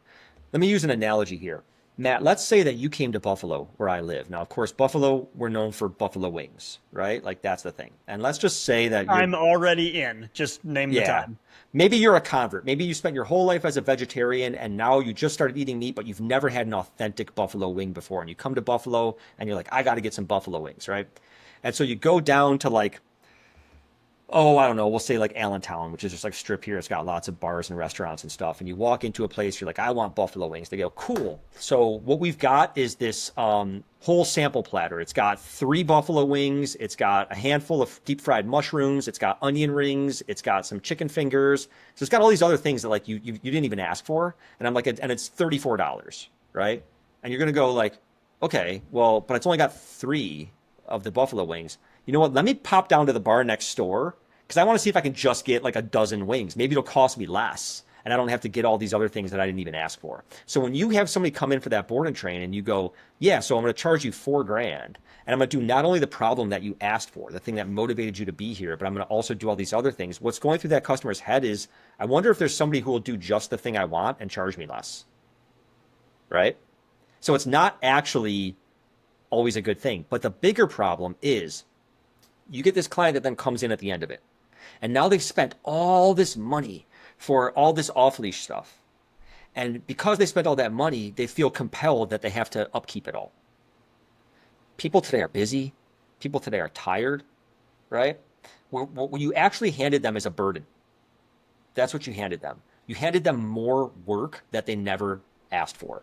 let me use an analogy here. Matt, let's say that you came to Buffalo, where I live. Now, of course, Buffalo, we're known for buffalo wings, right? Like, that's the thing. And let's just say that I'm already in. Just name the time. Maybe you're a convert. Maybe you spent your whole life as a vegetarian, and now you just started eating meat, but you've never had an authentic buffalo wing before. And you come to Buffalo, and you're like, I got to get some buffalo wings, right? And so you go down to, like, oh, I don't know, we'll say like Allentown, which is just like a strip here. It's got lots of bars and restaurants and stuff. And you walk into a place, you're like, I want buffalo wings. They go, cool. So what we've got is this whole sample platter. It's got 3 buffalo wings. It's got a handful of deep fried mushrooms. It's got onion rings. It's got some chicken fingers. So it's got all these other things that like you didn't even ask for. And I'm like, and it's $34, right? And you're gonna go like, okay, well, but it's only got 3 of the buffalo wings. You know what? Let me pop down to the bar next door because I want to see if I can just get like a dozen wings. Maybe it'll cost me less and I don't have to get all these other things that I didn't even ask for. So when you have somebody come in for that board and train and you go, yeah, so I'm going to charge you $4,000 and I'm going to do not only the problem that you asked for, the thing that motivated you to be here, but I'm going to also do all these other things. What's going through that customer's head is, I wonder if there's somebody who will do just the thing I want and charge me less, right? So it's not actually always a good thing. But the bigger problem is you get this client that then comes in at the end of it. And now they've spent all this money for all this off-leash stuff. And because they spent all that money, they feel compelled that they have to upkeep it all. People today are busy. People today are tired, right? What you actually handed them is a burden. That's what you handed them. You handed them more work that they never asked for.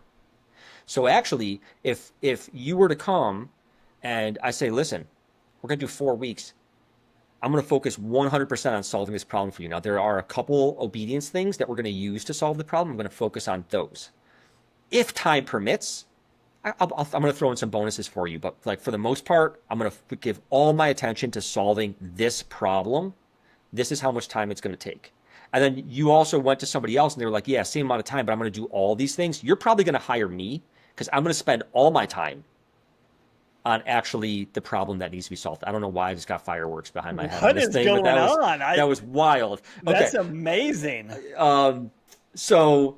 So actually, if you were to come and I say, listen, we're going to do 4 weeks. I'm going to focus 100% on solving this problem for you. Now, there are a couple obedience things that we're going to use to solve the problem. I'm going to focus on those. If time permits, I'm going to throw in some bonuses for you. But like for the most part, I'm going to give all my attention to solving this problem. This is how much time it's going to take. And then you also went to somebody else and they were like, yeah, same amount of time, but I'm going to do all these things. You're probably going to hire me because I'm going to spend all my time on actually the problem that needs to be solved. I don't know why I just got fireworks behind my head. What is going on? That was wild. That's amazing. So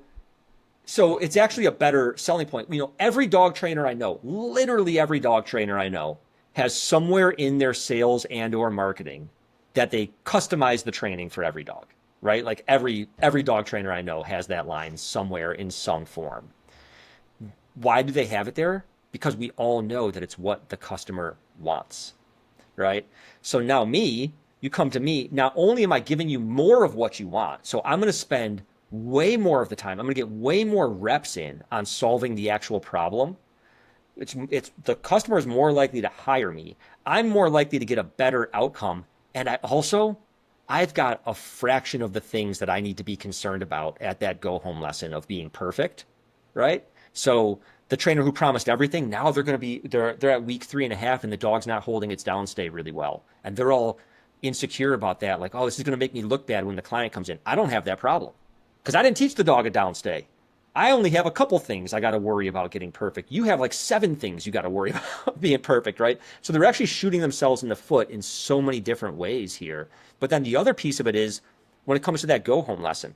it's actually a better selling point. You know, every dog trainer I know, literally every dog trainer I know, has somewhere in their sales and or marketing that they customize the training for every dog, right? Like every dog trainer I know has that line somewhere in some form. Why do they have it there? Because we all know that it's what the customer wants, right? So now you come to me, not only am I giving you more of what you want, so I'm going to spend way more of the time, I'm going to get way more reps in on solving the actual problem. It's the customer is more likely to hire me. I'm more likely to get a better outcome. And I've got a fraction of the things that I need to be concerned about at that go home lesson of being perfect, right? So the trainer who promised everything, now they're at week 3.5 and the dog's not holding its downstay really well. And they're all insecure about that. Like, oh, this is going to make me look bad when the client comes in. I don't have that problem because I didn't teach the dog a downstay. I only have a couple things I got to worry about getting perfect. You have like 7 things you got to worry about being perfect, right? So they're actually shooting themselves in the foot in so many different ways here. But then the other piece of it is when it comes to that go home lesson,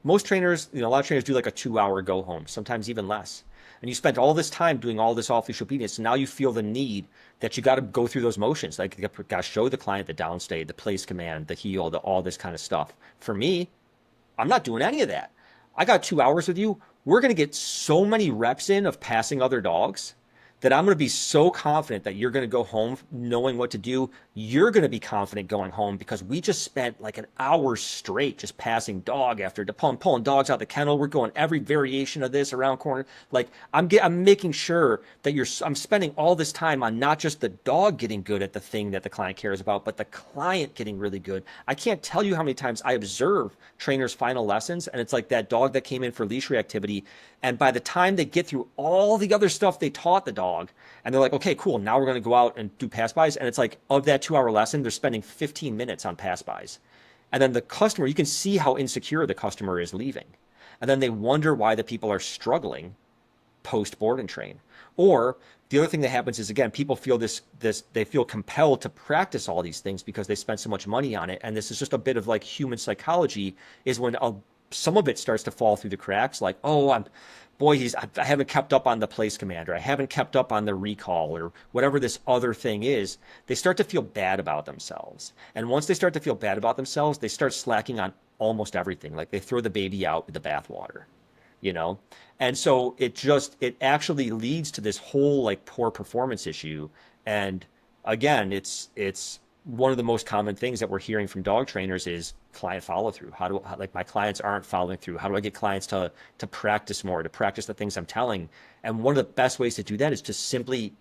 most trainers, a lot of trainers do like a 2-hour go home, sometimes even less. And you spent all this time doing all this off-leash obedience. So now you feel the need that you got to go through those motions. Like you got to show the client the downstay, the place command, the heel, all this kind of stuff. For me, I'm not doing any of that. I got 2 hours with you. We're going to get so many reps in of passing other dogs that I'm going to be so confident that you're going to go home knowing what to do. You're going to be confident going home because we just spent like an hour straight just passing dog after pulling dogs out the kennel. We're going every variation of this around corner. Like I'm making sure that I'm spending all this time on not just the dog getting good at the thing that the client cares about, but the client getting really good. I can't tell you how many times I observe trainers' final lessons, and it's like that dog that came in for leash reactivity. And by the time they get through all the other stuff they taught the dog, and they're like, okay, cool, now we're going to go out and do pass-bys. And it's like, of that 2-hour lesson, they're spending 15 minutes on pass-bys. And then the customer, you can see how insecure the customer is leaving. And then they wonder why the people are struggling post-board and train. Or the other thing that happens is, again, people feel they feel compelled to practice all these things because they spent so much money on it. And this is just a bit of like human psychology, is when some of it starts to fall through the cracks, like, oh, I haven't kept up on the place commander. I haven't kept up on the recall or whatever this other thing is. They start to feel bad about themselves. And once they start to feel bad about themselves, they start slacking on almost everything. Like they throw the baby out with the bathwater, And so it actually leads to this whole like poor performance issue. And again, it's one of the most common things that we're hearing from dog trainers is client follow through. Like my clients aren't following through. How do I get clients to practice more, to practice the things I'm telling? And one of the best ways to do that is to simply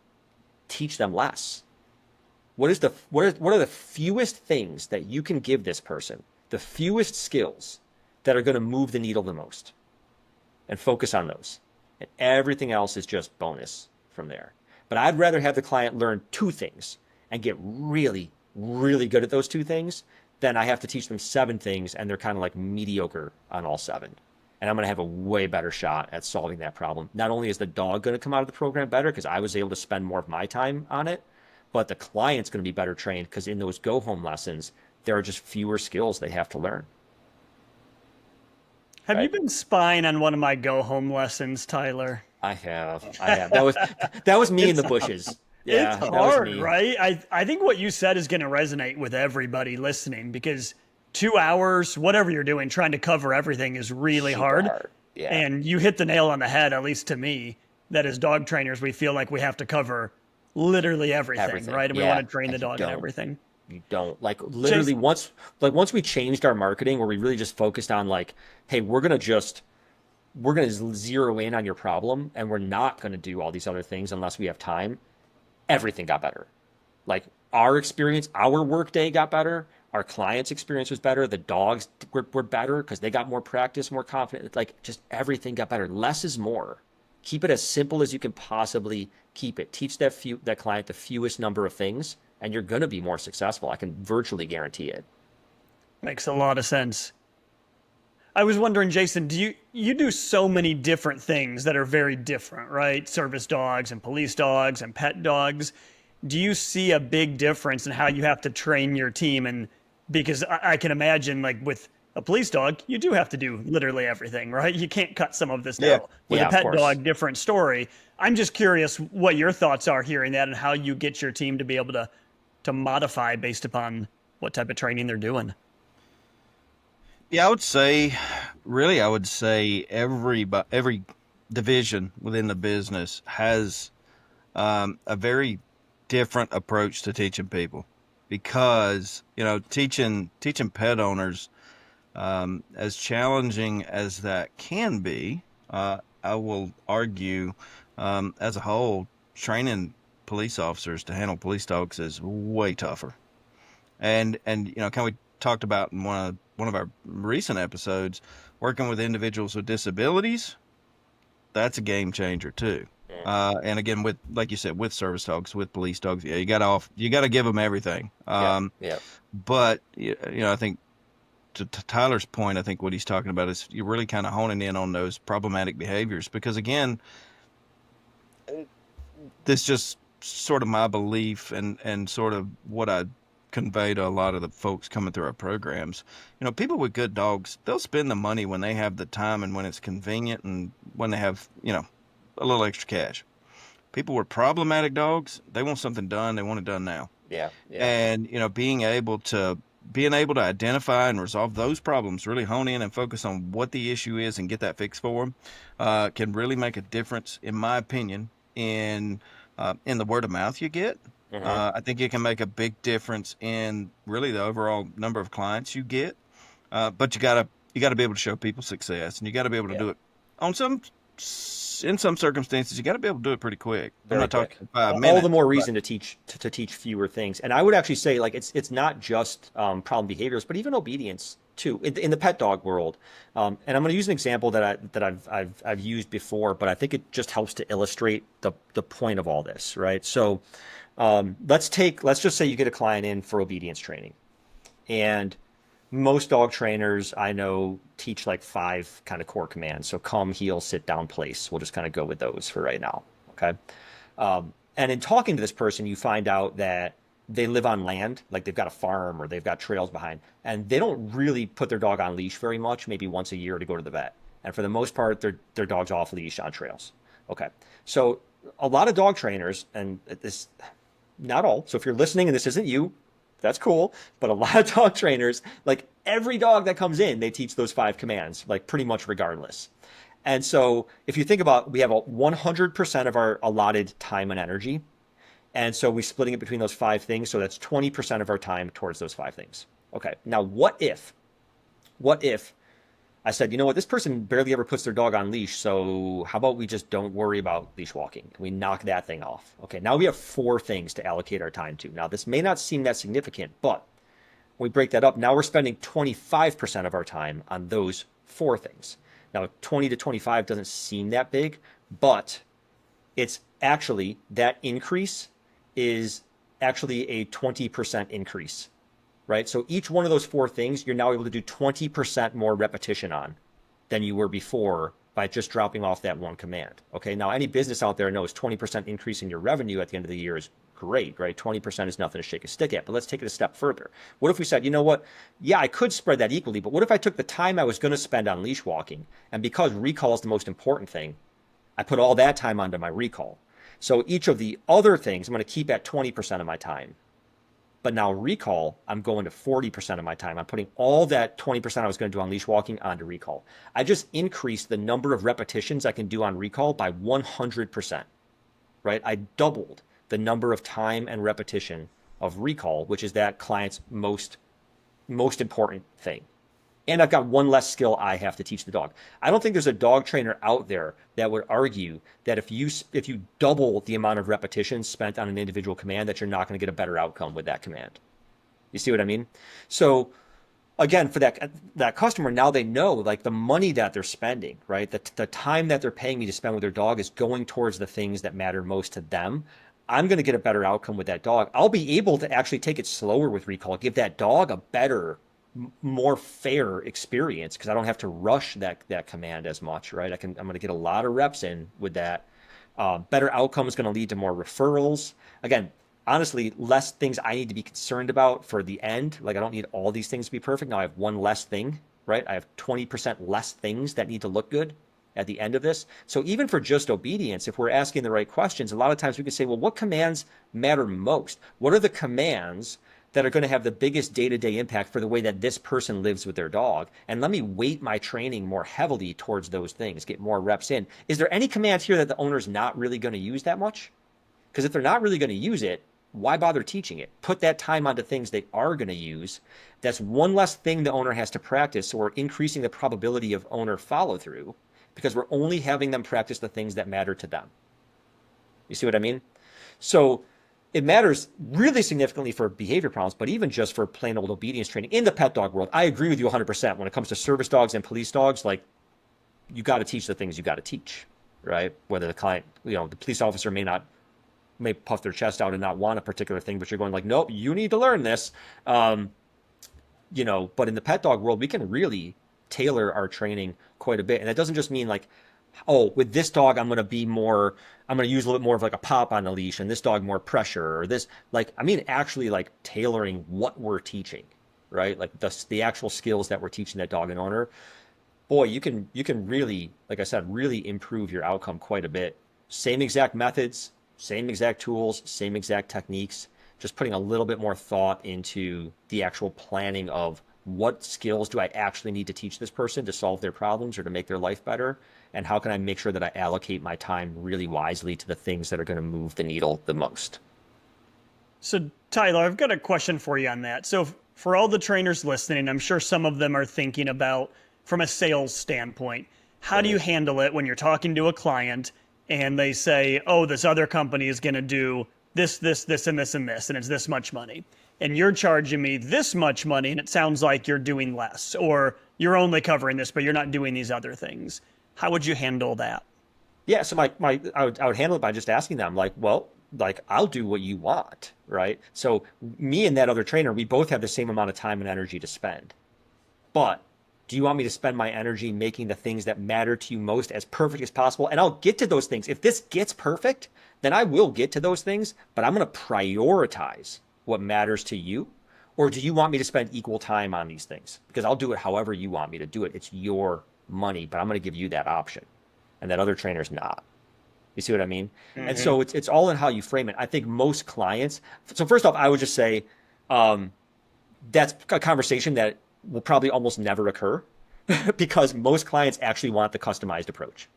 teach them less. What are the fewest things that you can give this person, the fewest skills that are going to move the needle the most, and focus on those. And everything else is just bonus from there. But I'd rather have the client learn 2 things and get really, really good at those 2 things than I have to teach them 7 things and they're kind of like mediocre on all 7. And I'm going to have a way better shot at solving that problem. Not only is the dog going to come out of the program better because I was able to spend more of my time on it, but the client's going to be better trained because in those go-home lessons, there are just fewer skills they have to learn. Have you been spying on one of my go-home lessons, Tyler? I have. That was me in the bushes. Yeah, it's that was hard, me. right? I think what you said is going to resonate with everybody listening because 2 hours, whatever you're doing, trying to cover everything is really Super hard. Yeah. And you hit the nail on the head, at least to me, that as dog trainers, we feel like we have to cover literally everything. Right? And we want to train the dog in everything. You don't. Like literally once we changed our marketing where we really just focused on like, hey, we're going to zero in on your problem and we're not going to do all these other things unless we have time. Everything got better. Like our experience, our workday got better. Our clients' experience was better. The dogs were better because they got more practice, more confident. Like just everything got better. Less is more. Keep it as simple as you can possibly keep it. Teach that client the fewest number of things and you're going to be more successful. I can virtually guarantee it. Makes a lot of sense. I was wondering, Jason, you do so many different things that are very different, right? Service dogs and police dogs and pet dogs. Do you see a big difference in how you have to train your team? And because I can imagine like with a police dog, you do have to do literally everything, right? You can't cut some of this down. With a pet dog, different story. I'm just curious what your thoughts are hearing that and how you get your team to be able to modify based upon what type of training they're doing. Yeah, I would say every division within the business has a very different approach to teaching people because, teaching pet owners, as challenging as that can be, I will argue, as a whole, training police officers to handle police dogs is way tougher. And kind of we talked about in one of our recent episodes, working with individuals with disabilities, that's a game changer too. And again, with, like you said, with service dogs, with police dogs, you got to give them everything. But I think to Tyler's point, I think what he's talking about is you're really kind of honing in on those problematic behaviors because again, this just sort of my belief and sort of what I convey to a lot of the folks coming through our programs. People with good dogs, they'll spend the money when they have the time and when it's convenient and when they have, a little extra cash. People with problematic dogs, they want something done. They want it done now. Yeah. And, being able to identify and resolve those problems, really hone in and focus on what the issue is and get that fixed for them, can really make a difference, in my opinion, in the word of mouth you get. I think it can make a big difference in really the overall number of clients you get. But you gotta be able to show people success, and you gotta be able to do it in some circumstances. You gotta be able to do it pretty quick. I'm not talking 5 minutes. All the more reason to teach fewer things. And I would actually say like it's not just problem behaviors, but even obedience too in the pet dog world. And I'm going to use an example that I've used before, but I think it just helps to illustrate the point of all this, right? So let's just say you get a client in for obedience training, and most dog trainers I know teach like 5 kind of core commands. So come, heel, sit down, place. We'll just kind of go with those for right now. Okay. And in talking to this person, you find out that they live on land, like they've got a farm or they've got trails behind, and they don't really put their dog on leash very much, maybe once a year to go to the vet. And for the most part, their dog's off leash on trails. Okay. So a lot of dog trainers, and this, not all. So if you're listening and this isn't you, that's cool. But a lot of dog trainers, like every dog that comes in, they teach those 5 commands, like pretty much regardless. And so if you think about, we have 100% of our allotted time and energy. And so we're splitting it between those 5 things. So that's 20% of our time towards those 5 things. Okay. Now, what if I said, you know what, this person barely ever puts their dog on leash, so how about we just don't worry about leash walking? We knock that thing off. Okay, now we have 4 things to allocate our time to. Now, this may not seem that significant, but when we break that up, now we're spending 25% of our time on those 4 things. Now, 20 to 25 doesn't seem that big, but it's actually, that increase is actually a 20% increase. Right? So each one of those 4 things, you're now able to do 20% more repetition on than you were before by just dropping off that one command. Okay. Now, any business out there knows 20% increase in your revenue at the end of the year is great, right? 20% is nothing to shake a stick at, but let's take it a step further. What if we said, you know what? Yeah, I could spread that equally, but what if I took the time I was going to spend on leash walking, and because recall is the most important thing, I put all that time onto my recall. So each of the other things I'm going to keep at 20% of my time. But now recall, I'm going to 40% of my time. I'm putting all that 20% I was going to do on leash walking onto recall. I just increased the number of repetitions I can do on recall by 100%, right? I doubled the number of time and repetition of recall, which is that client's most important thing. And I've got one less skill I have to teach the dog. I don't think there's a dog trainer out there that would argue that if you double the amount of repetitions spent on an individual command, that you're not going to get a better outcome with that command. You see what I mean? So again, for that customer, now they know like the money that they're spending, right? The time that they're paying me to spend with their dog is going towards the things that matter most to them. I'm going to get a better outcome with that dog. I'll be able to actually take it slower with recall, give that dog a better, more fair experience because I don't have to rush that command as much, right? I'm going to get a lot of reps in with that. Better outcome is going to lead to more referrals. Again, honestly, less things I need to be concerned about for the end. Like I don't need all these things to be perfect. Now I have one less thing, right? I have 20% less things that need to look good at the end of this. So even for just obedience, if we're asking the right questions, a lot of times we can say, well, what commands matter most? What are the commands that are going to have the biggest day-to-day impact for the way that this person lives with their dog? And let me weight my training more heavily towards those things, get more reps in. Is there any commands here that the owner's not really going to use that much? Because if they're not really going to use it, why bother teaching it? Put that time onto things they are going to use. That's one less thing the owner has to practice, so we're increasing the probability of owner follow-through because we're only having them practice the things that matter to them. You see what I mean? So it matters really significantly for behavior problems, but even just for plain old obedience training in the pet dog world. I agree with you 100%. When it comes to service dogs and police dogs, like you got to teach the things you got to teach, right? Whether the client, the police officer may puff their chest out and not want a particular thing, but you're going like, nope, you need to learn this. But in the pet dog world, we can really tailor our training quite a bit. And that doesn't just mean like, oh, with this dog, I'm going to use a little bit more of like a pop on the leash and this dog more pressure or this, like, I mean, actually like tailoring what we're teaching, right? Like the actual skills that we're teaching that dog and owner. Boy, you can really, like I said, really improve your outcome quite a bit. Same exact methods, same exact tools, same exact techniques, just putting a little bit more thought into the actual planning of what skills do I actually need to teach this person to solve their problems or to make their life better? And how can I make sure that I allocate my time really wisely to the things that are going to move the needle the most? So, Tyler, I've got a question for you on that. So, for all the trainers listening, I'm sure some of them are thinking about, from a sales standpoint, how do you handle it when you're talking to a client and they say, oh, this other company is going to do this, this, this, and this, and this, and it's this much money. And you're charging me this much money, and it sounds like you're doing less, or you're only covering this, but you're not doing these other things. How would you handle that? Yeah, so I would handle it by just asking them, like, well, like, I'll do what you want, right? So me and that other trainer, we both have the same amount of time and energy to spend. But do you want me to spend my energy making the things that matter to you most as perfect as possible? And I'll get to those things. If this gets perfect, then I will get to those things, but I'm going to prioritize what matters to you. Or do you want me to spend equal time on these things? Because I'll do it however you want me to do it. It's your money, but I'm going to give you that option. And that other trainer's not. You see what I mean? Mm-hmm. And so it's all in how you frame it. I think most clients, so first off, I would just say that's a conversation that will probably almost never occur because most clients actually want the customized approach.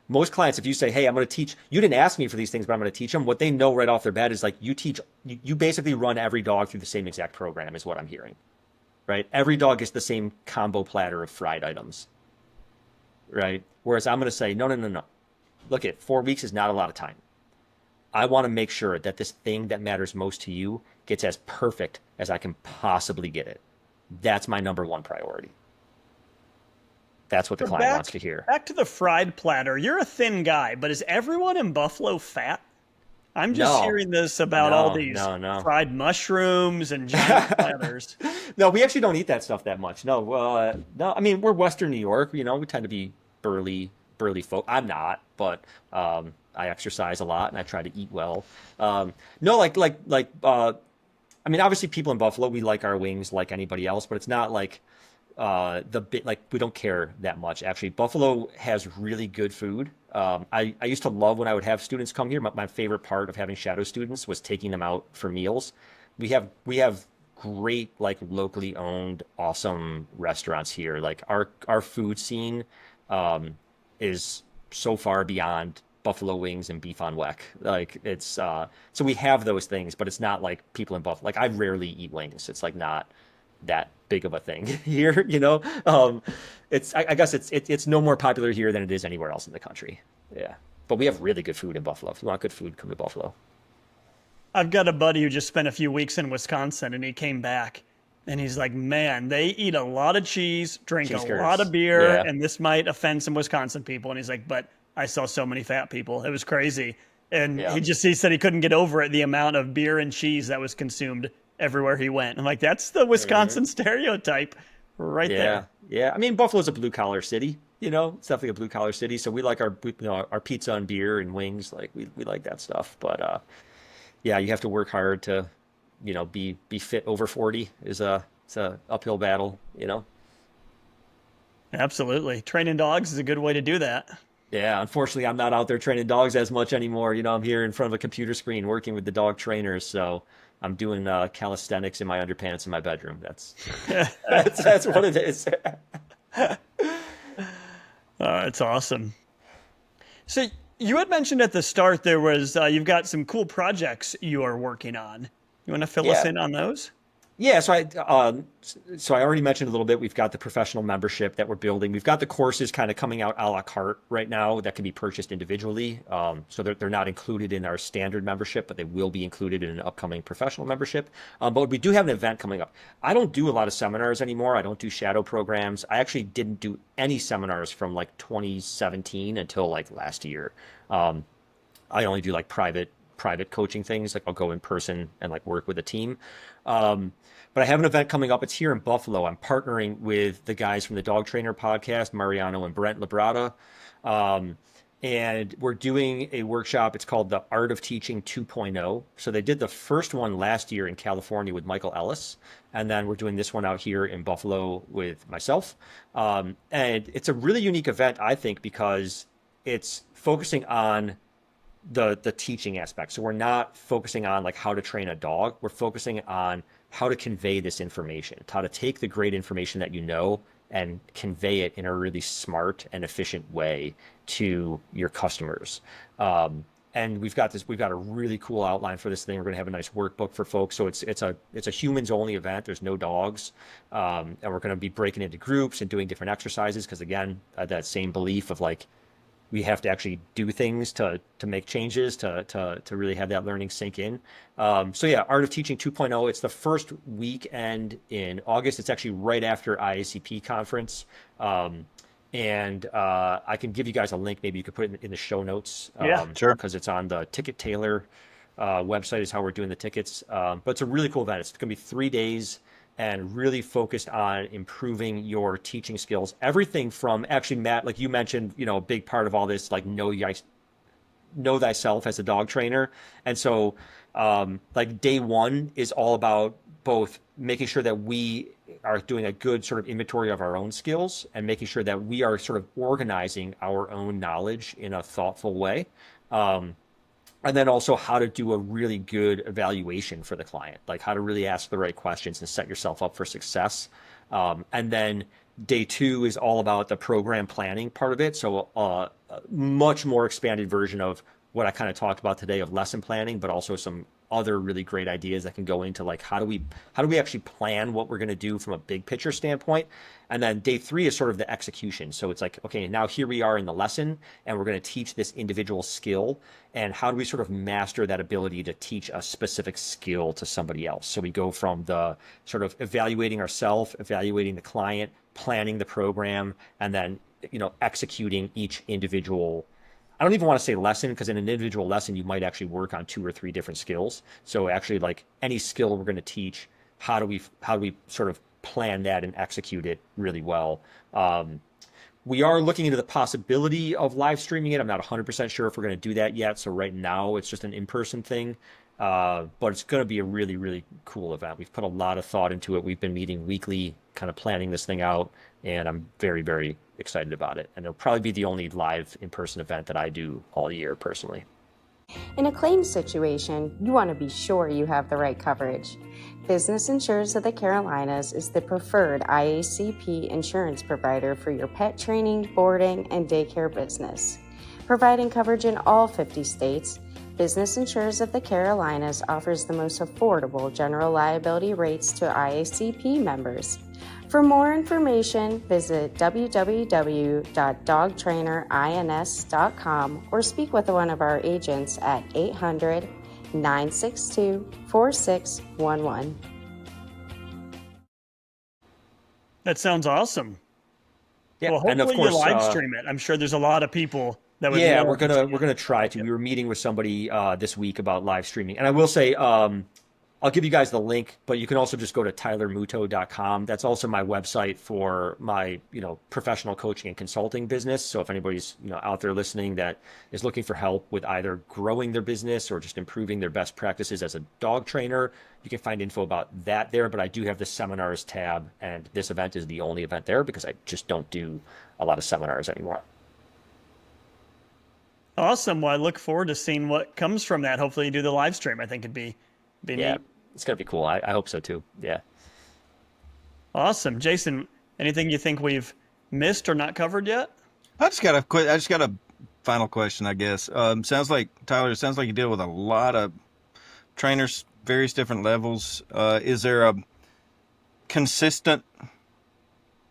Most clients, if you say, hey, I'm going to teach, you didn't ask me for these things, but I'm going to teach them, what they know right off their bat is like, you basically run every dog through the same exact program is what I'm hearing, right? Every dog gets the same combo platter of fried items, right? Whereas I'm going to say, no. Look, 4 weeks is not a lot of time. I want to make sure that this thing that matters most to you gets as perfect as I can possibly get it. That's my number one priority. That's what the client wants to hear. Back to the fried platter. You're a thin guy, but is everyone in Buffalo fat? I'm just hearing this about all these fried mushrooms and giant platters. No, we actually don't eat that stuff that much. No. I mean, we're Western New York. We tend to be burly folk. I'm not, but I exercise a lot and I try to eat well. I mean, obviously people in Buffalo, we like our wings like anybody else, but it's not like we don't care that much. Actually, Buffalo has really good food. I used to love when I would have students come here. My favorite part of having shadow students was taking them out for meals. We have great, like, locally owned, awesome restaurants here. Like our food scene is so far beyond buffalo wings and beef on weck. Like it's so we have those things, but it's not like people in Buffalo. Like I rarely eat wings. It's like not that big of a thing here, I guess it's no more popular here than it is anywhere else in the country. Yeah, but we have really good food in Buffalo. If you want good food, come to Buffalo. I've got a buddy who just spent a few weeks in Wisconsin, and he came back, and he's like, man, they eat a lot of cheese, drink a lot of beer, and this might offend some Wisconsin people. And he's like, but I saw so many fat people. It was crazy. And he said he couldn't get over it, the amount of beer and cheese that was consumed everywhere he went. I'm like, that's the Wisconsin stereotype right there. Yeah. I mean, Buffalo's a blue collar city, it's definitely a blue collar city. So we like our pizza and beer and wings. Like we like that stuff. But, you have to work hard to, be fit over 40 it's a uphill battle, Absolutely. Training dogs is a good way to do that. Yeah, unfortunately, I'm not out there training dogs as much anymore. I'm here in front of a computer screen working with the dog trainers. So I'm doing calisthenics in my underpants in my bedroom. That's what it is. It's awesome. So you had mentioned at the start there was you've got some cool projects you are working on. You want to fill us in on those? Yeah, so I already mentioned a little bit. We've got the professional membership that we're building. We've got the courses kind of coming out a la carte right now that can be purchased individually. So they're not included in our standard membership, but they will be included in an upcoming professional membership. But we do have an event coming up. I don't do a lot of seminars anymore. I don't do shadow programs. I actually didn't do any seminars from like 2017 until like last year. I only do like private coaching things. Like I'll go in person and like work with a team. But I have an event coming up. It's here in Buffalo. I'm partnering with the guys from the Dog Trainer podcast, Mariano and Brent Labrada. And we're doing a workshop. It's called the Art of Teaching 2.0. So they did the first one last year in California with Michael Ellis. And then we're doing this one out here in Buffalo with myself. And it's a really unique event, I think, because it's focusing on the teaching aspect. So we're not focusing on like how to train a dog. We're focusing on how to convey this information, how to take the great information that and convey it in a really smart and efficient way to your customers. And we've got a really cool outline for this thing. We're going to have a nice workbook for folks. So it's a humans only event. There's no dogs. And we're going to be breaking into groups and doing different exercises. Cause again, that same belief of like, we have to actually do things to make changes, to really have that learning sink in. So yeah, Art of Teaching 2.0, it's the first weekend in August. It's actually right after IACP conference. And I can give you guys a link. Maybe you could put it in the show notes. Sure. Because it's on the Ticket Tailor website is how we're doing the tickets. But it's a really cool event. It's going to be 3 days and really focused on improving your teaching skills. Everything from, actually, Matt, like you mentioned, a big part of all this, like know thyself as a dog trainer. And so like day one is all about both making sure that we are doing a good sort of inventory of our own skills and making sure that we are sort of organizing our own knowledge in a thoughtful way. And then also how to do a really good evaluation for the client, like how to really ask the right questions and set yourself up for success. And then day two is all about the program planning part of it. So much more expanded version of what I kind of talked about today of lesson planning, but also some other really great ideas that can go into like how do we actually plan what we're going to do from a big picture standpoint. And then day 3 is sort of the execution. So it's like, okay, now here we are in the lesson and we're going to teach this individual skill, and how do we sort of master that ability to teach a specific skill to somebody else. So we go from the sort of evaluating ourselves, evaluating the client, planning the program, and then executing each individual. I don't even want to say lesson, because in an individual lesson, you might actually work on 2 or 3 different skills. So actually, like any skill we're going to teach, how do we sort of plan that and execute it really well? We are looking into the possibility of live streaming it. I'm not 100% sure if we're going to do that yet. So right now, it's just an in-person thing. But it's going to be a really, really cool event. We've put a lot of thought into it. We've been meeting weekly, kind of planning this thing out, and I'm very, very excited about it. And it'll probably be the only live in-person event that I do all year personally. In a claims situation, you want to be sure you have the right coverage. Business Insurers of the Carolinas is the preferred IACP insurance provider for your pet training, boarding, and daycare business. Providing coverage in all 50 states, Business Insurers of the Carolinas offers the most affordable general liability rates to IACP members. For more information, visit www.dogtrainerins.com or speak with one of our agents at 800-962-4611. That sounds awesome. Yeah, Well, hopefully and of course, you live stream it. I'm sure there's a lot of people that would. yeah, love we're to gonna see we're it. gonna try to. We were meeting with somebody this week about live streaming, and I will say, I'll give you guys the link, but you can also just go to tylermuto.com. That's also my website for my professional coaching and consulting business. So if anybody's out there listening that is looking for help with either growing their business or just improving their best practices as a dog trainer, you can find info about that there. But I do have the seminars tab, and this event is the only event there because I just don't do a lot of seminars anymore. Awesome. Well, I look forward to seeing what comes from that. Hopefully you do the live stream. I think it'd be Yeah, neat. it's gonna be cool. I hope so too. Yeah. Awesome. Jason, anything you think we've missed or not covered yet? I just got a final question, I guess. Sounds like Tyler. It sounds like you deal with a lot of trainers, various different levels. Is there a consistent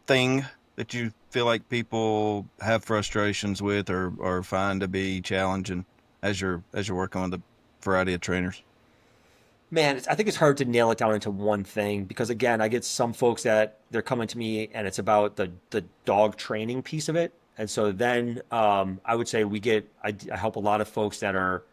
thing that you feel like people have frustrations with, or find to be challenging as you're working with a variety of trainers? Man, I think it's hard to nail it down into one thing because, again, I get some folks that they're coming to me and it's about the dog training piece of it. And so then I would say I help a lot of folks that are,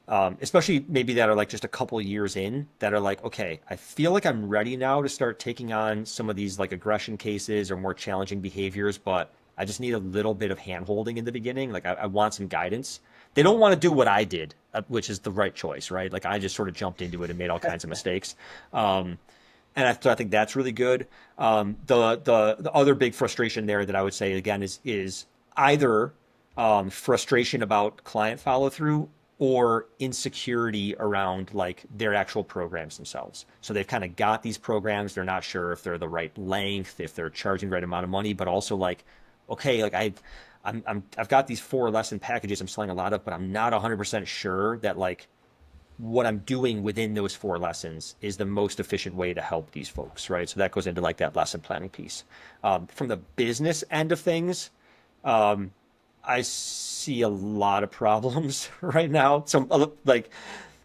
especially maybe that are like just a couple years in, that are like, okay, I feel like I'm ready now to start taking on some of these like aggression cases or more challenging behaviors, but I just need a little bit of hand holding in the beginning. Like I want some guidance. They don't want to do what I did, which is the right choice, right? Like I just sort of jumped into it and made all kinds of mistakes. And I think that's really good. The other big frustration there that I would say again is either frustration about client follow through or insecurity around like their actual programs themselves. So they've kind of got these programs, they're not sure if they're the right length, if they're charging the right amount of money, but also like, okay, like I've got these 4 lesson packages I'm selling a lot of, but I'm not 100% sure that like what I'm doing within those 4 lessons is the most efficient way to help these folks, right? So that goes into like that lesson planning piece. From the business end of things, I see a lot of problems right now. So like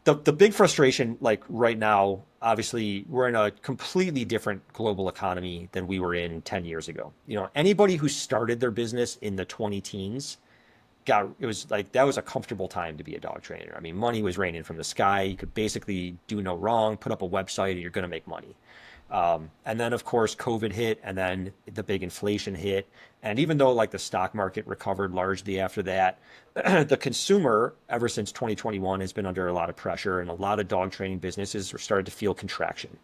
the big frustration like right now, obviously we're in a completely different global economy than we were in 10 years ago. Anybody who started their business in the 20 teens it was like, that was a comfortable time to be a dog trainer. I mean, money was raining from the sky. You could basically do no wrong, put up a website and you're going to make money. And then of course COVID hit, and then the big inflation hit. And even though like the stock market recovered largely after that, the consumer ever since 2021 has been under a lot of pressure, and a lot of dog training businesses are started to feel contraction.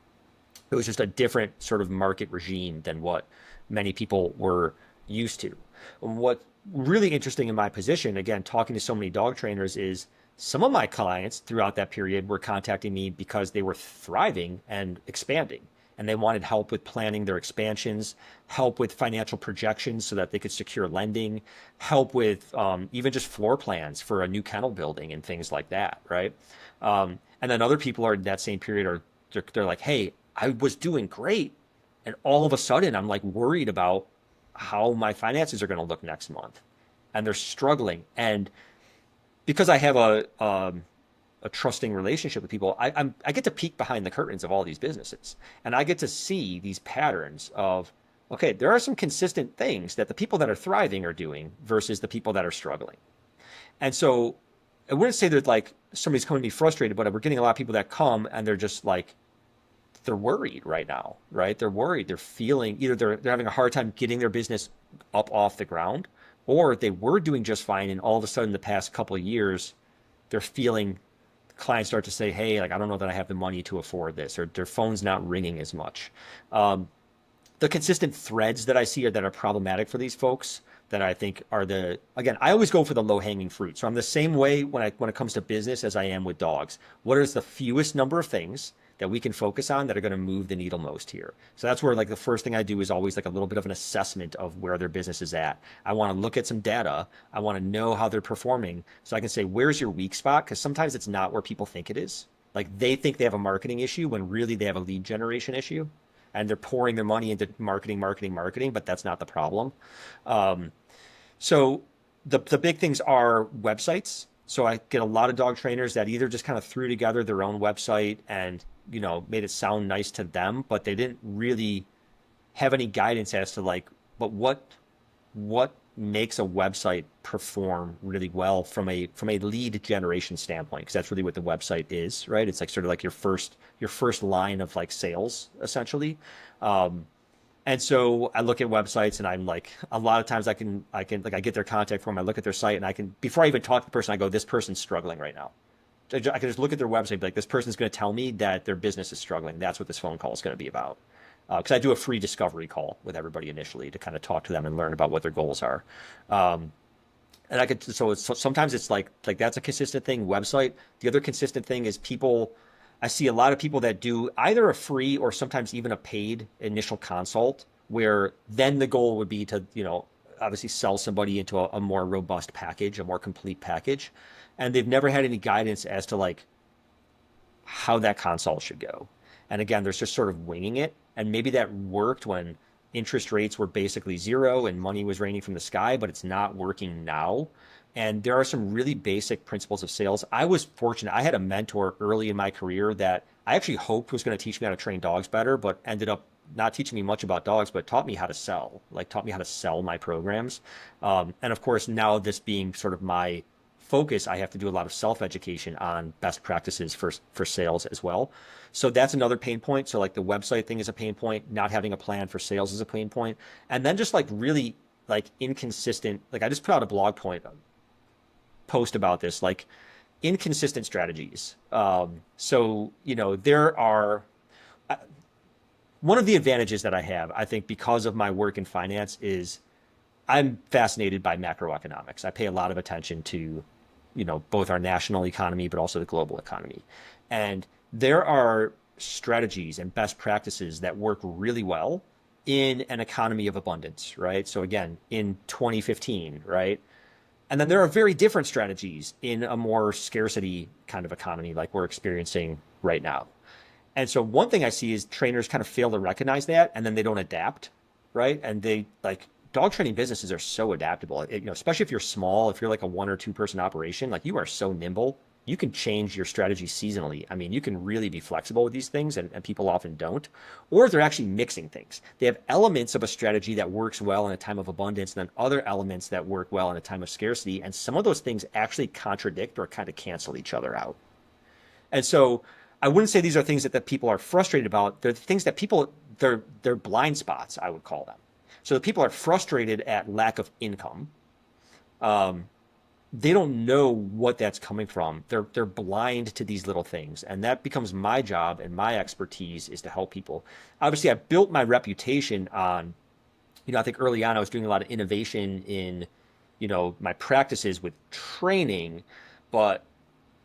It was just a different sort of market regime than what many people were used to. What really interesting in my position, again, talking to so many dog trainers, is some of my clients throughout that period were contacting me because they were thriving and expanding. and they wanted help with planning their expansions, help with financial projections so that they could secure lending, help with even just floor plans for a new kennel building and things like that, right? And then other people are in that same period are they're like, hey, I was doing great, and all of a sudden I'm like worried about how my finances are going to look next month, and they're struggling. And because I have a trusting relationship with people, I get to peek behind the curtains of all these businesses, and I get to see these patterns of, okay, there are some consistent things that the people that are thriving are doing versus the people that are struggling. And so I wouldn't say that like somebody's coming to be frustrated, but we're getting a lot of people that come and they're just like, they're worried right now, right? They're worried. They're feeling either they're having a hard time getting their business up off the ground, or they were doing just fine, and all of a sudden the past couple of years, they're feeling clients start to say, hey, like, I don't know that I have the money to afford this, or their phone's not ringing as much. The consistent threads that I see that are problematic for these folks that I think are again, I always go for the low hanging fruit. So I'm the same way when it comes to business as I am with dogs. What is the fewest number of things that we can focus on that are going to move the needle most here? So that's where like the first thing I do is always like a little bit of an assessment of where their business is at. I want to look at some data. I want to know how they're performing so I can say, where's your weak spot? Because sometimes it's not where people think it is. Like they think they have a marketing issue when really they have a lead generation issue, and they're pouring their money into marketing, but that's not the problem. So the big things are websites. So I get a lot of dog trainers that either just kind of threw together their own website and, you know, made it sound nice to them, but they didn't really have any guidance as to like, but what makes a website perform really well from a lead generation standpoint? Because that's really what the website is, right? It's like sort of like your first line of like sales essentially. And so I look at websites and I'm like, a lot of times I can like, I get their contact form, I look at their site, and I can, before I even talk to the person, I go, this person's struggling right now. I can just look at their website, be like, this person's going to tell me that their business is struggling. That's what this phone call is going to be about. Because I do a free discovery call with everybody initially to kind of talk to them and learn about what their goals are. And I could, so sometimes it's like that's a consistent thing, website. The other consistent thing is I see a lot of people that do either a free or sometimes even a paid initial consult, where then the goal would be to, you know, obviously sell somebody into a more robust package, a more complete package. And they've never had any guidance as to like how that consult should go. And again, there's just sort of winging it. And maybe that worked when interest rates were basically zero and money was raining from the sky, but it's not working now. And there are some really basic principles of sales. I was fortunate. I had a mentor early in my career that I actually hoped was going to teach me how to train dogs better, but ended up not teaching me much about dogs, but taught me how to sell, taught me how to sell my programs. And of course, now this being sort of my focus, I have to do a lot of self-education on best practices for sales as well. So that's another pain point. So like the website thing is a pain point. Not having a plan for sales is a pain point. And then just like really like inconsistent, like I just put out a blog post about this, like inconsistent strategies. So, you know, there are, one of the advantages that I have, I think, because of my work in finance is I'm fascinated by macroeconomics. I pay a lot of attention to, you know, both our national economy, but also the global economy. And there are strategies and best practices that work really well in an economy of abundance, right? So again, in 2015, right? And then there are very different strategies in a more scarcity kind of economy like we're experiencing right now. And so one thing I see is trainers kind of fail to recognize that, and then they don't adapt, right? And they like, dog training businesses are so adaptable, you know, especially if you're small, if you're like a 1 or 2 person operation, like you are so nimble. You can change your strategy seasonally. I mean, you can really be flexible with these things, and people often don't. Or they're actually mixing things. They have elements of a strategy that works well in a time of abundance, and then other elements that work well in a time of scarcity. And some of those things actually contradict or kind of cancel each other out. And so I wouldn't say these are things that people are frustrated about. They're things that people, they're blind spots, I would call them. So the people are frustrated at lack of income. They don't know what that's coming from. They're blind to these little things. And that becomes my job, and my expertise is to help people. Obviously, I built my reputation on, you know, I think early on I was doing a lot of innovation in, you know, my practices with training, but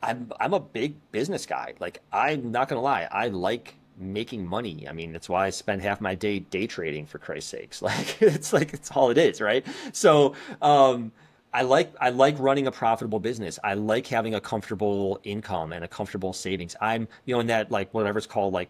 I'm a big business guy. Like, I'm not going to lie. I like making money. I mean, that's why I spend half my day trading, for Christ's sakes. Like it's all it is, right? So I like running a profitable business. I like having a comfortable income and a comfortable savings. I'm, in that, like, whatever it's called, like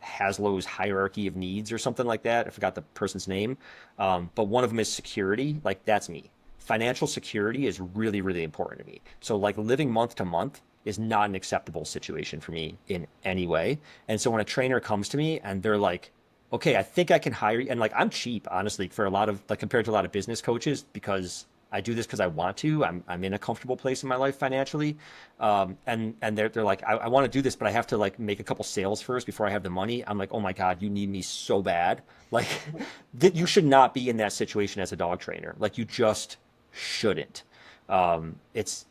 Haslow's hierarchy of needs or something like that. I forgot the person's name. But one of them is security. Like, that's me. Financial security is really, really important to me. So like living month to month is not an acceptable situation for me in any way. And so when a trainer comes to me and they're like, okay, I think I can hire you. And like, I'm cheap, honestly, for a lot of, like, compared to a lot of business coaches, because I do this because I want to. I'm in a comfortable place in my life financially, and they're like, I want to do this, but I have to like make a couple sales first before I have the money. I'm like, oh my God, you need me so bad. Like, that you should not be in that situation as a dog trainer. Like, you just shouldn't. It's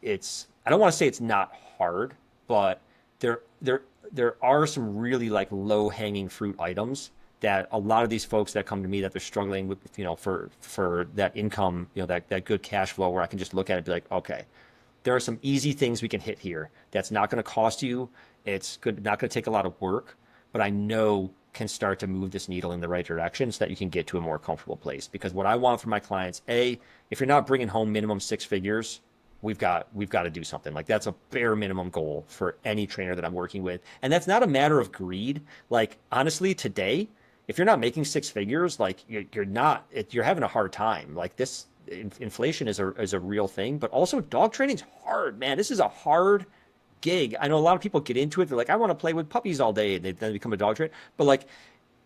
I don't want to say it's not hard, but there are some really like low hanging fruit items that a lot of these folks that come to me that they're struggling with, for that income, that good cash flow, where I can just look at it and be like, okay, there are some easy things we can hit here. That's not going to cost you. It's good, not going to take a lot of work, but I know can start to move this needle in the right direction so that you can get to a more comfortable place. Because what I want from my clients, if you're not bringing home minimum 6 figures, we've got to do something. Like, that's a bare minimum goal for any trainer that I'm working with. And that's not a matter of greed. Like, honestly, today, if you're not making 6 figures, like, you're having a hard time. Like, this inflation is a real thing, but also dog training's hard, man. This is a hard gig. I know a lot of people get into it. They're like, I want to play with puppies all day, and they then become a dog trainer. But like,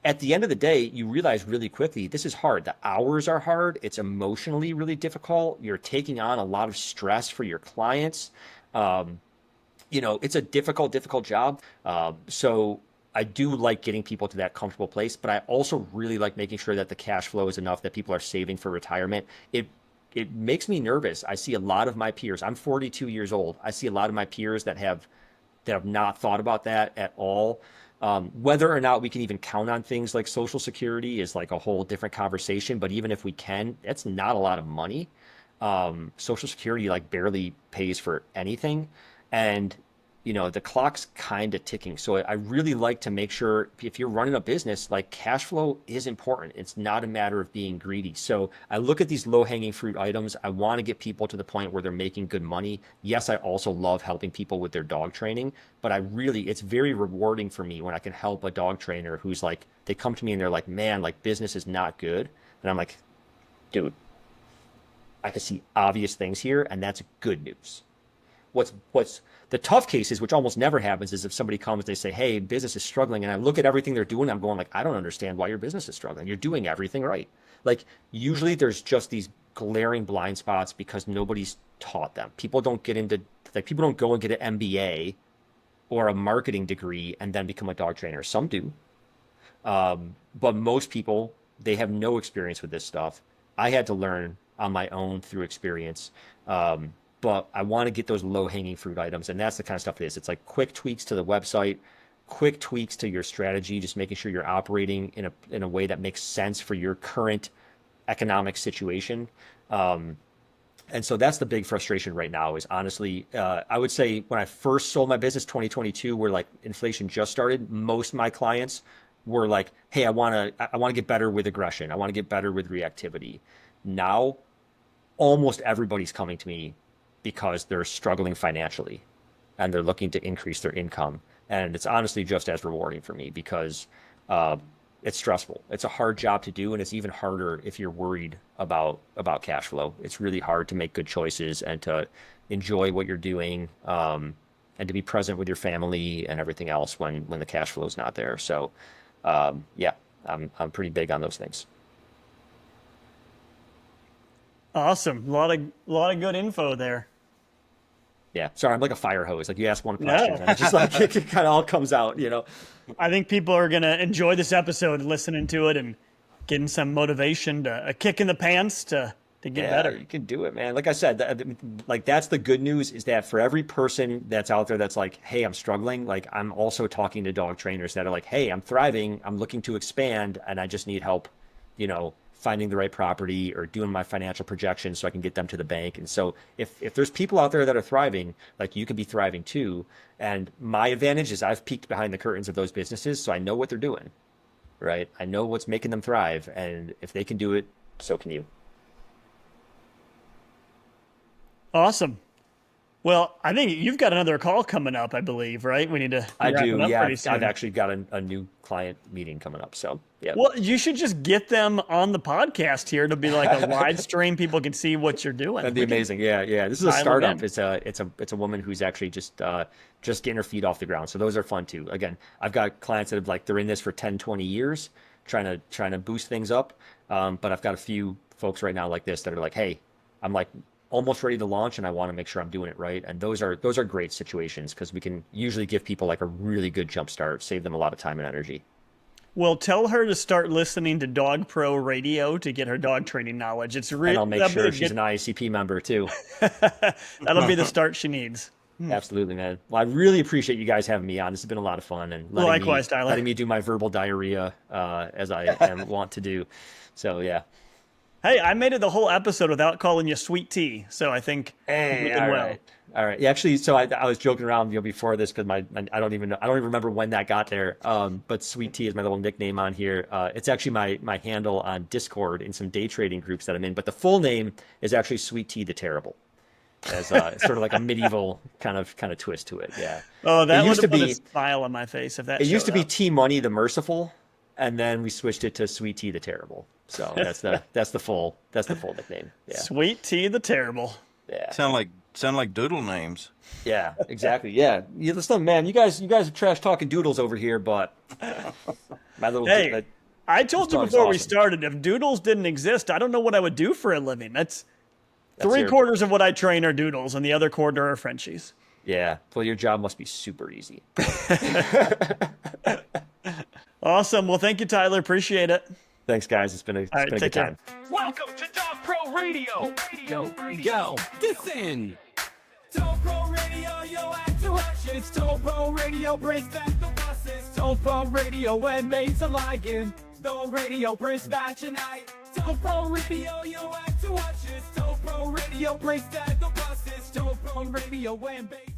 at the end of the day, you realize really quickly, this is hard. The hours are hard. It's emotionally really difficult. You're taking on a lot of stress for your clients. It's a difficult job. So I do like getting people to that comfortable place, but I also really like making sure that the cash flow is enough that people are saving for retirement. It makes me nervous. I see a lot of my peers. I'm 42 years old. I see a lot of my peers that have not thought about that at all. Whether or not we can even count on things like Social Security is like a whole different conversation. But even if we can, that's not a lot of money. Social Security like barely pays for anything. And the clock's kind of ticking. So I really like to make sure, if you're running a business, like, cash flow is important. It's not a matter of being greedy. So I look at these low hanging fruit items. I want to get people to the point where they're making good money. Yes, I also love helping people with their dog training, but it's very rewarding for me when I can help a dog trainer who's like, they come to me and they're like, man, like, business is not good. And I'm like, dude, I can see obvious things here, and that's good news. What's the tough cases, which almost never happens, is if somebody comes, they say, hey, business is struggling, and I look at everything they're doing, I'm going like, I don't understand why your business is struggling. You're doing everything right. Like, usually there's just these glaring blind spots because nobody's taught them. People don't go and get an MBA or a marketing degree and then become a dog trainer. Some do. But most people, they have no experience with this stuff. I had to learn on my own through experience. But I want to get those low-hanging fruit items, and that's the kind of stuff it is. It's like quick tweaks to the website, quick tweaks to your strategy, just making sure you're operating in a way that makes sense for your current economic situation. And so that's the big frustration right now is, honestly, I would say when I first sold my business, 2022, where like inflation just started, most of my clients were like, hey, I want to get better with aggression. I want to get better with reactivity. Now, almost everybody's coming to me because they're struggling financially and they're looking to increase their income. And it's honestly just as rewarding for me because it's stressful. It's a hard job to do, and it's even harder if you're worried about cash flow. It's really hard to make good choices and to enjoy what you're doing, and to be present with your family and everything else when the cash flow is not there. So yeah, I'm pretty big on those things. Awesome. A lot of good info there. Yeah. Sorry, I'm like a fire hose. Like, you ask one question and it's just like it kind of all comes out, I think people are going to enjoy this episode, listening to it and getting some motivation, a kick in the pants to get better. You can do it, man. Like I said, that's the good news, is that for every person that's out there that's like, hey, I'm struggling, like, I'm also talking to dog trainers that are like, hey, I'm thriving, I'm looking to expand, and I just need help, finding the right property or doing my financial projections so I can get them to the bank. And so if there's people out there that are thriving, like you can be thriving too. And my advantage is I've peeked behind the curtains of those businesses, so I know what they're doing, right? I know what's making them thrive. And if they can do it, so can you. Awesome. Well, I think you've got another call coming up, I believe, right? We need to I wrap do. it up Yeah, pretty soon. I've actually got a new client meeting coming up. So yeah. Well, you should just get them on the podcast here to be like a live stream. People can see what you're doing. That'd be amazing. Yeah, yeah. This is a dial it startup. in. It's a woman who's actually just getting her feet off the ground. So those are fun too. Again, I've got clients that have like they're in this for 10, 20 years, trying to boost things up. But I've got a few folks right now like this that are like, hey, I'm like almost ready to launch and I want to make sure I'm doing it right. And those are great situations because we can usually give people like a really good jump start, save them a lot of time and energy. Well, tell her to start listening to Dog Pro Radio to get her dog training knowledge. It's really, And I'll make sure she's an IACP member too. that'll be the start she needs. Absolutely, man. Well, I really appreciate you guys having me on. This has been a lot of fun and Likewise, Tyler. letting me do my verbal diarrhea as I am want to do. So yeah. Hey, I made it the whole episode without calling you Sweet Tea, so I think Hey, you did all well. right. All right. Yeah, actually, so I was joking around before this because I don't even remember when that got there. But Sweet Tea is my little nickname on here. It's actually my handle on Discord in some day trading groups that I'm in. But the full name is actually Sweet Tea the Terrible. As sort of like a medieval kind of twist to it. Yeah. Oh, that It used would have to put be- a smile on my face if that It used to showed be up. T Money the Merciful, and then we switched it to Sweet Tea the Terrible. So that's the full nickname. Yeah. Sweet Tea the Terrible. Yeah. Sound like doodle names. Yeah, exactly. Yeah, listen, man. You guys are trash talking doodles over here, but my little Hey, I told you dog's before we awesome. started, if doodles didn't exist, I don't know what I would do for a living. That's your- 3/4 of what I train are doodles, and the other quarter are Frenchies. Yeah, well, your job must be super easy. Awesome. Well, thank you, Tyler. Appreciate it. Thanks, guys. It's been a right, good take care. time. Welcome to Dog Pro Radio. Yo, listen. Dog Pro Radio, yo, act to watch. It's Dog Pro Radio, brings back the buses. Dog Pro Radio, and mates alike. Dog Radio brings back tonight. Dog Pro Radio, yo, act to watch. It's Dog Pro Radio, brings back the buses. Dog Pro Radio, and mates